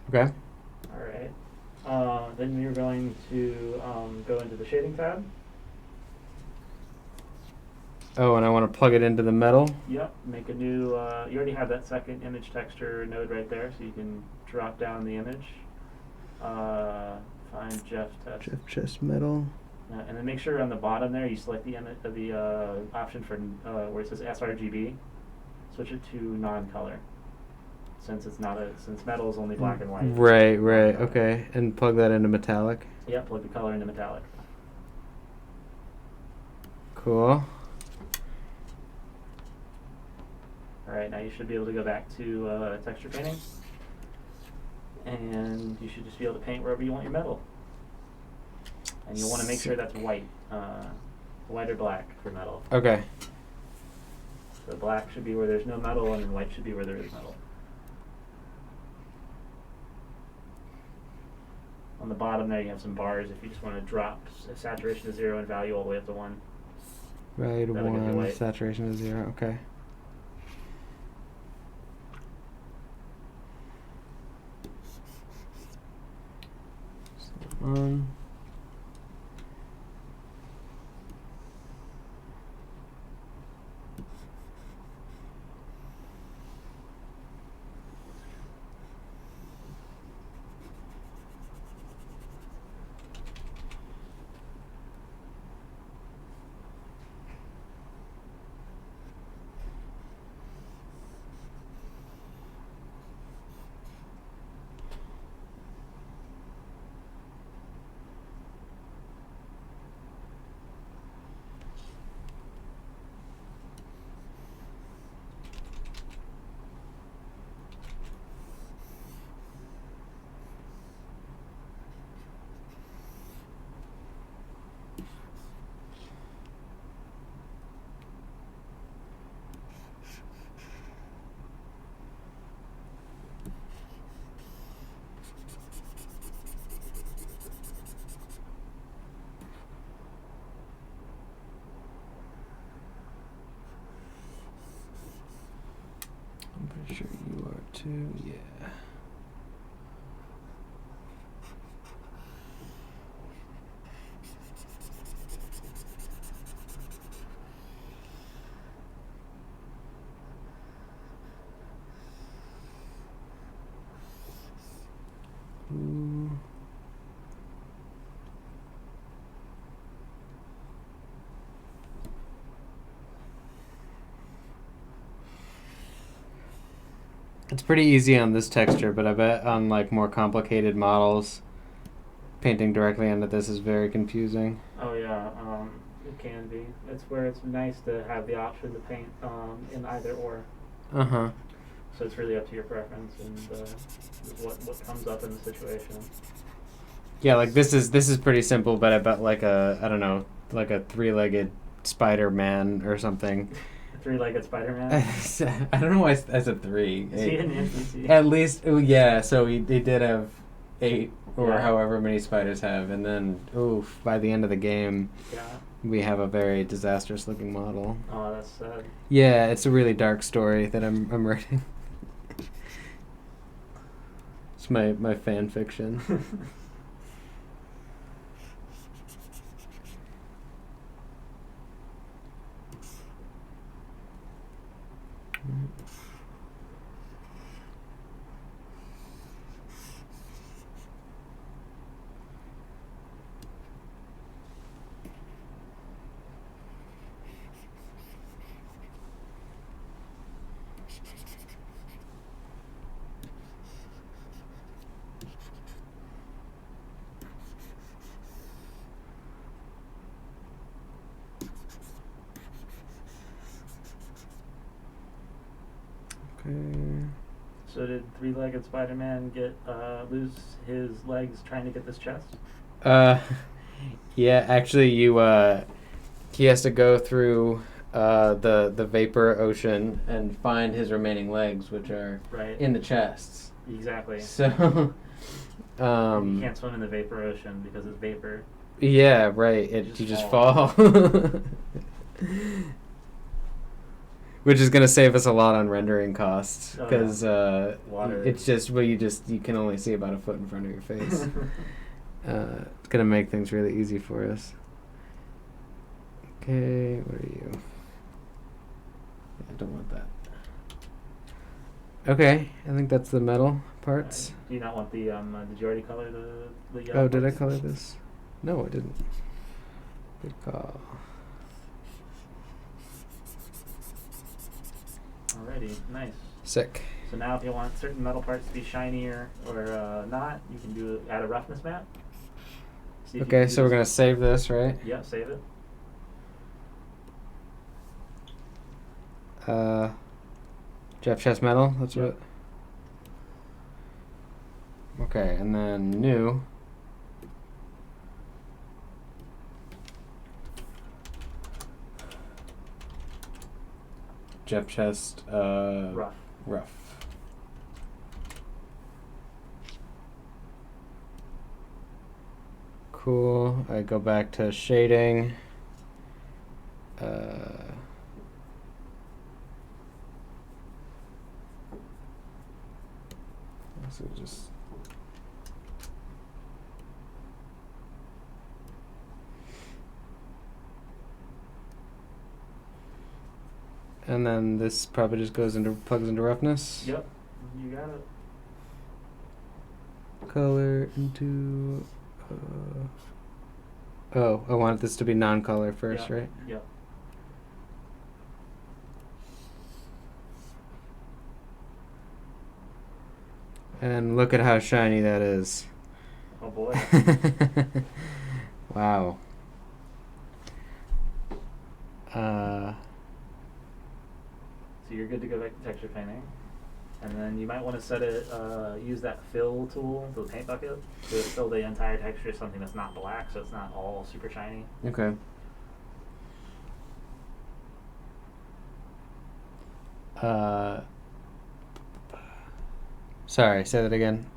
Okay. All right. Then you're going to go into the shading tab. Oh, and I want to plug it into the metal. Yep. Make a new. You already have that second image texture node right there, so you can drop down the image. Find Jeff Test. Jeff Chest metal. And then make sure on the bottom there you select the option for where it says sRGB. Switch it to non-color. Since metal is only black and white. Right. Okay. And plug that into metallic. Yeah, plug the color into metallic. Cool. Alright, now you should be able to go back to texture painting. And you should just be able to paint wherever you want your metal. And you'll want to make sure that's white. White or black for metal. Okay. So black should be where there's no metal, and then white should be where there is metal. On the bottom there you have some bars if you just want to drop saturation to 0 and value all the way up to 1. Value to That'll give you 1, white. saturation to 0. Okay. So 1. Pretty sure you are too, yeah. Ooh. It's pretty easy on this texture, but I bet on like more complicated models, painting directly onto this is very confusing. Oh yeah, it can be. It's where it's nice to have the option to paint in either or. Uh-huh. So it's really up to your preference and what comes up in the situation. Yeah, like this is pretty simple, but I bet like a, I don't know, like a three-legged Spider-Man or something. Three-legged Spider-Man. I don't know why I said three. Is he an NPC? At least, oh yeah. So they did have 8 or Yeah. however many spiders have, and then oof, by the end of the game, Yeah. we have a very disastrous-looking model. Oh, that's sad. Yeah, it's a really dark story that I'm writing. It's my fan fiction. Okay. So did three-legged Spider-Man get lose his legs trying to get this chest? Yeah, actually, he has to go through the vapor ocean and find his remaining legs, which are Right. in the chests. Exactly. So, You can't swim in the vapor ocean because it's vapor. yeah, right. You just fall. Which is gonna save us a lot on rendering costs Oh, because Water. it's just you can only see about a foot in front of your face. It's gonna make things really easy for us. Okay, what are you? I don't want that. Okay, I think that's the metal parts. Do you not want the did you already color the yellow Oh, did I parts? color this? No, I didn't. Good call. Alrighty, nice. Sick. So now if you want certain metal parts to be shinier or not, you can add a roughness map. See if you Okay, can so do we're this. gonna save this, right? Yeah, save it. Jeff Chest Metal, that's Yep. what. Okay, and then new. Jeff Chest, Rough. rough. Cool. I go back to shading. So just and then this probably just plugs into roughness. Yep, you got it. Color into. Oh, I want this to be non-color first, Yep. right? Yep. And look at how shiny that is. Oh boy. Wow. So you're good to go back to texture painting. And then you might want to set it, use that fill tool, the paint bucket, to fill the entire texture with something that's not black, so it's not all super shiny. Okay. Sorry, say that again.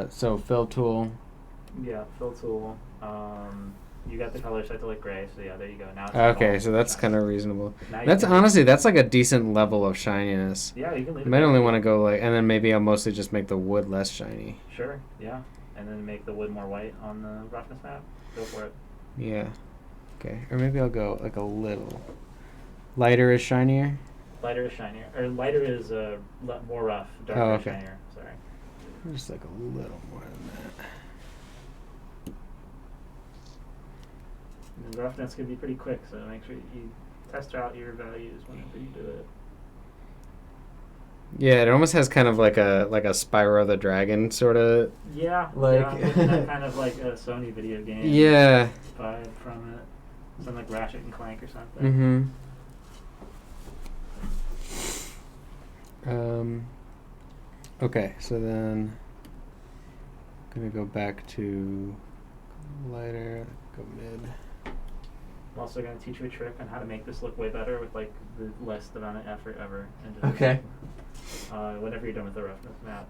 So fill tool. Yeah, fill tool. You got the color set to like gray, so yeah, there you go. Now it's Okay, all so that's shiny. kind of reasonable. Now you That's can- honestly, that's like a decent level of shininess. Yeah, you can leave I it might there. only want to go like, and then maybe I'll mostly just make the wood less shiny. Sure, yeah. And then make the wood more white on the roughness map. Go for it. Yeah. Okay, or maybe I'll go like a little lighter is shinier. Lighter is shinier. Or lighter is more rough. Darker Oh, is okay. shinier. Sorry. Just like a little more than that. And the roughness can be pretty quick, so make sure you test out your values whenever you do it. Yeah, it almost has kind of like a Spyro the Dragon sort of. Yeah, Like- yeah, I'm looking at kind of like a Sony video game Yeah. vibe from it. Something like Ratchet and Clank or something. Mm-hmm. Okay, so then I'm gonna go back to lighter, go mid. I'm also going to teach you a trick on how to make this look way better with like the least amount of effort ever. And just, Okay. whenever you're done with the roughness map.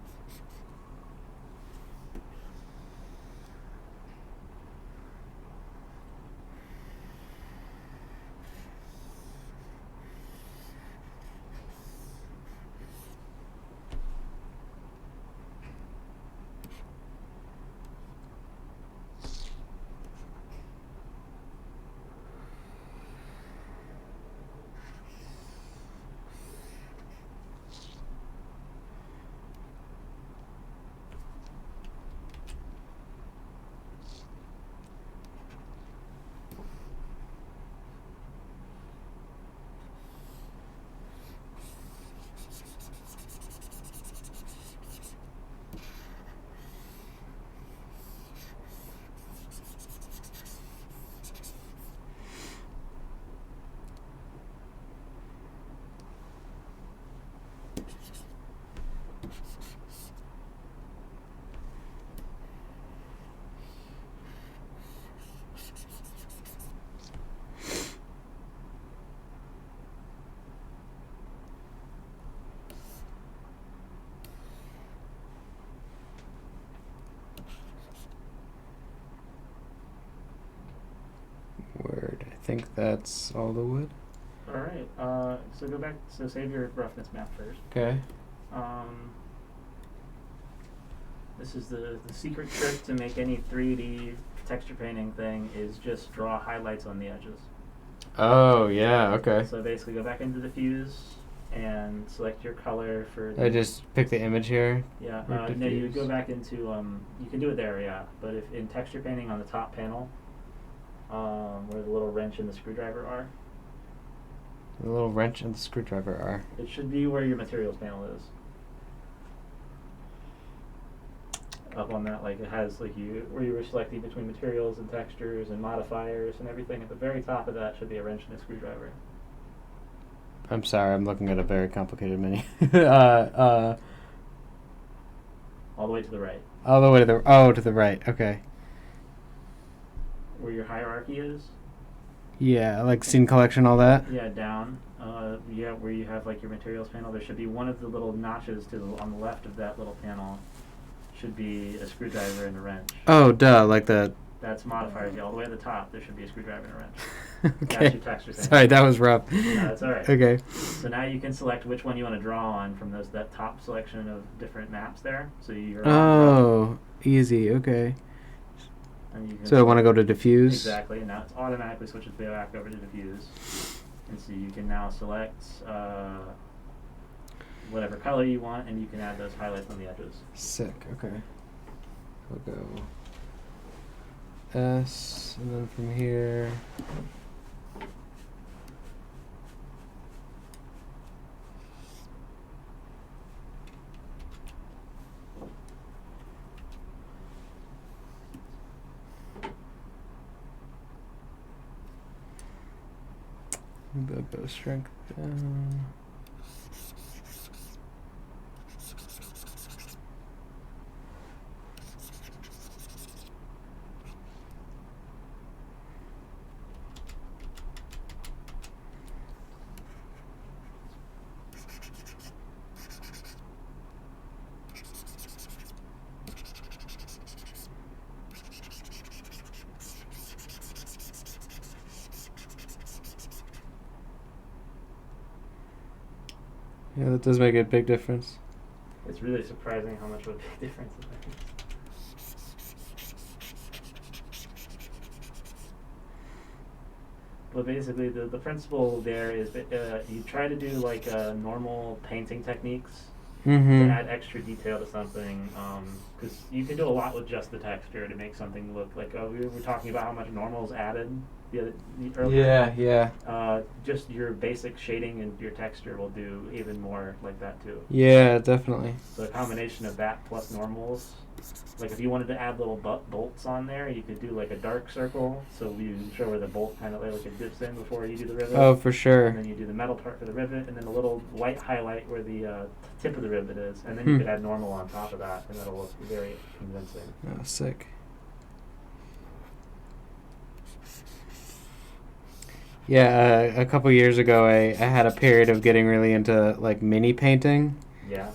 Word. I think that's all the wood. All right. So go back. So save your roughness map first. Okay. This is the secret trick to make any 3D texture painting thing is just draw highlights on the edges. Oh, yeah, okay. So basically go back into diffuse and select your color for I just pick the image here. yeah, or no, you would diffuse. go back into you can do it there, yeah. But if in texture painting on the top panel, where the little wrench and the screwdriver are, The little wrench and the screwdriver are. it should be where your materials panel is. Up on that, like it has like where you were selecting between materials and textures and modifiers and everything. At the very top of that should be a wrench and a screwdriver. I'm sorry, I'm looking at a very complicated menu. All the way to the right, All the way to the right. Okay. where your hierarchy is. Yeah, like scene collection, all that. Yeah, down. Yeah, where you have like your materials panel, there should be one of the little notches on the left of that little panel. Should be a screwdriver and a wrench. Oh, duh, like the. That's modifiers. Yeah, all the way at the top, there should be a screwdriver and a wrench. Okay. That's your texture thing. Sorry, that was rough. No, that's all right. Okay. So now you can select which one you want to draw on from that top selection of different maps there. So you're Oh, easy. Okay. and you can So I want to go to diffuse. exactly, and now it's automatically switches back over to diffuse. And so you can now select whatever color you want, and you can add those highlights on the edges. Sick. Okay. We'll go S, and then from here. Maybe I'll go strength down. Yeah, that does make a big difference. It's really surprising how much of a big difference it makes. But basically, the principle there is you try to do like normal painting techniques to add extra detail to something, because you can do a lot with just the texture to make something look like. We were talking about how much normal's added earlier. Yeah. Just your basic shading and your texture will do even more like that too. Yeah, definitely. So a combination of that plus normals. Like if you wanted to add little bolts on there, you could do like a dark circle, so you show where the bolt kind of like it dips in before you do the rivet. Oh, for sure. And then you do the metal part for the rivet, and then a little white highlight where the tip of the rivet is, and then you could add normal on top of that, and that'll look very convincing. Oh, sick. Yeah, a couple years ago, I had a period of getting really into like mini painting. Yeah.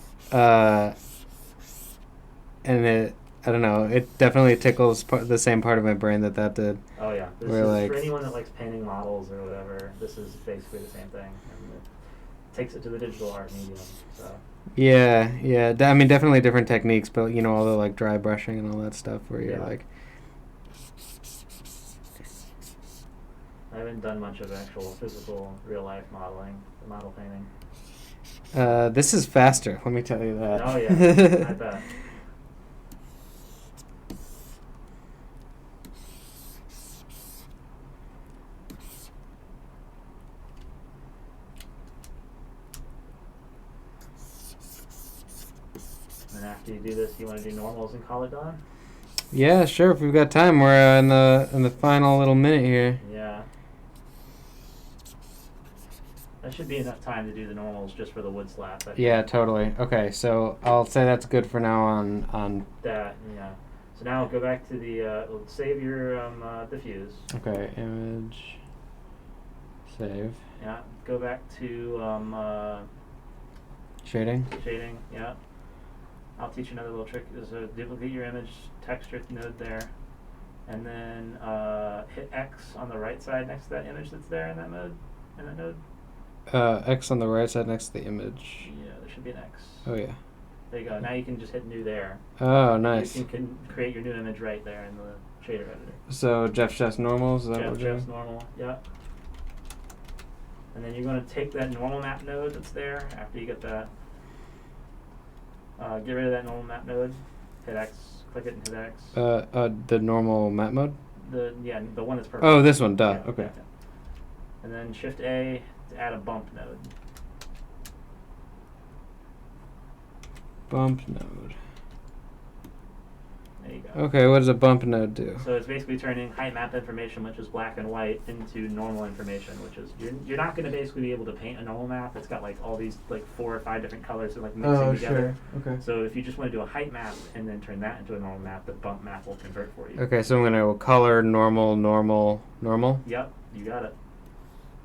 And I don't know, it definitely tickles the same part of my brain that did. Oh yeah. This Where, is like, for anyone that likes painting models or whatever. This is basically the same thing, and it takes it to the digital art medium. So. Yeah. I mean, definitely different techniques, but you know, all the like dry brushing and all that stuff where you're like. I haven't done much of actual physical real life modeling, model painting. This is faster, let me tell you that. Oh yeah, I bet. And after you do this, you want to do normals and call it done? Yeah, sure. If we've got time, we're in the final little minute here. Yeah. That should be enough time to do the normals just for the wood slab. Yeah, totally. Okay, so I'll say that's good for now on that. Yeah. So now go back to the save your diffuse. Okay, image, save. Yeah. Go back to Shading. Shading. Yeah. I'll teach you another little trick. So duplicate your image texture node there, and then hit X on the right side next to that image that's there in that node. X on the right side next to the image. Yeah, there should be an X. Oh yeah. There you go. Now you can just hit new there. Oh, nice. You can create your new image right there in the shader editor. So Jeff's normal, is that what you're Jeff's normal, yeah. And then you're going to take that normal map node that's there after you get that. Get rid of that normal map node. Hit X. Click it and hit X. The normal map mode? The one that's purple. Oh, this one. Duh. Yeah, okay. yeah. And then Shift A to add a bump node. Bump node. There you go. Okay, what does a bump node do? So it's basically turning height map information, which is black and white, into normal information, which is you're not going to basically be able to paint a normal map. It's got like all these like 4 or 5 different colors that like mixing together. Okay. So if you just want to do a height map and then turn that into a normal map, the bump map will convert for you. Okay, so I'm gonna color normal. Yep, you got it.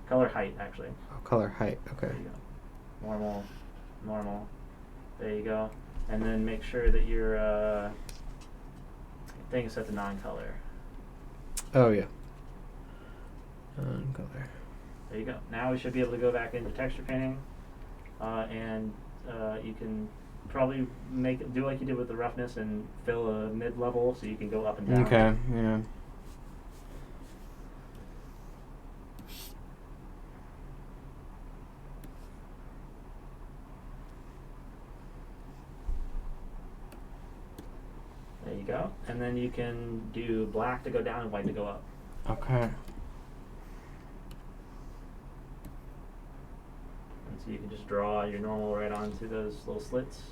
Color height actually. Oh, color height. Okay. There you go. Normal. There you go. And then make sure that your thing is set to non-color. Oh yeah. Non-color. There you go. Now we should be able to go back into texture painting, and you can probably do like you did with the roughness and fill a mid-level so you can go up and down. Okay. Yeah. There you go. And then you can do black to go down and white to go up. Okay. And so you can just draw your normal right onto those little slits.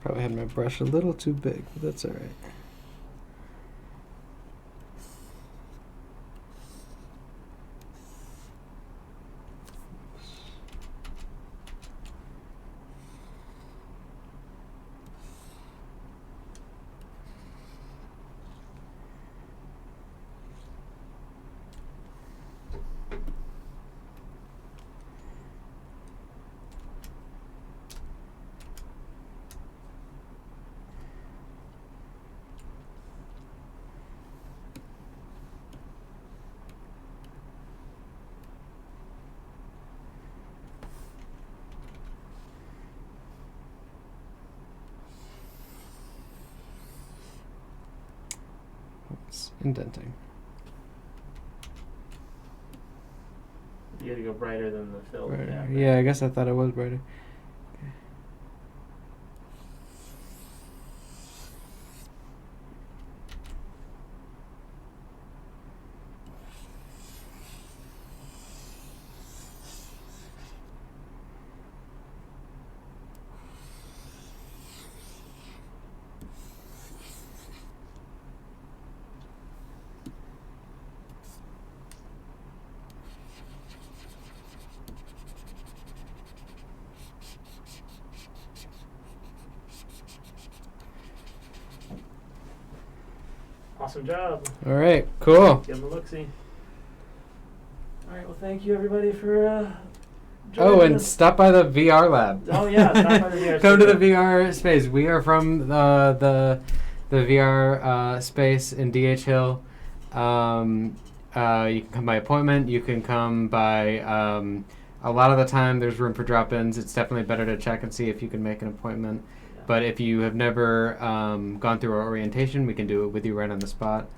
Probably had my brush a little too big, but that's all right. It's indenting. You got to go brighter than the fill. Brighter. Yeah, I guess I thought it was brighter. Okay. Awesome job. All right, cool. Give them a look-see. All right, well, thank you, everybody, for Oh, joining and us. stop by the VR lab. Oh, yeah, stop by the VR Come to the studio. VR space. We are from the VR space in DH Hill. You can come by appointment. You can come by. A lot of the time, there's room for drop-ins. It's definitely better to check and see if you can make an appointment. Yeah. But if you have never gone through our orientation, we can do it with you right on the spot.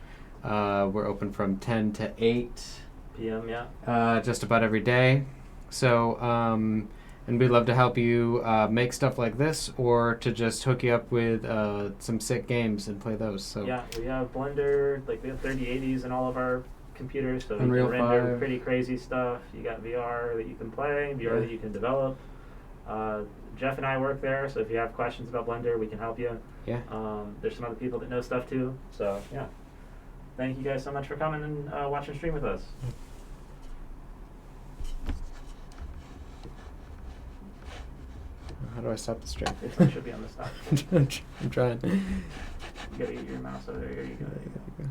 We're open from 10 to 8. PM, yeah. Just about every day. So, and we'd love to help you make stuff like this, or to just hook you up with some sick games and play those. So Yeah, we have Blender, like we have 3080s in all of our computers, so Unreal you can render 5. pretty crazy stuff. You got VR that you can play, VR that you can develop. Jeff and I work there, so if you have questions about Blender, we can help you. Yeah. There's some other people that know stuff too, so yeah. Thank you guys so much for coming and watching stream with us. How do I stop the stream? It should be on the stop. I'm trying. You gotta get your mouse over there. Here you go. There you go.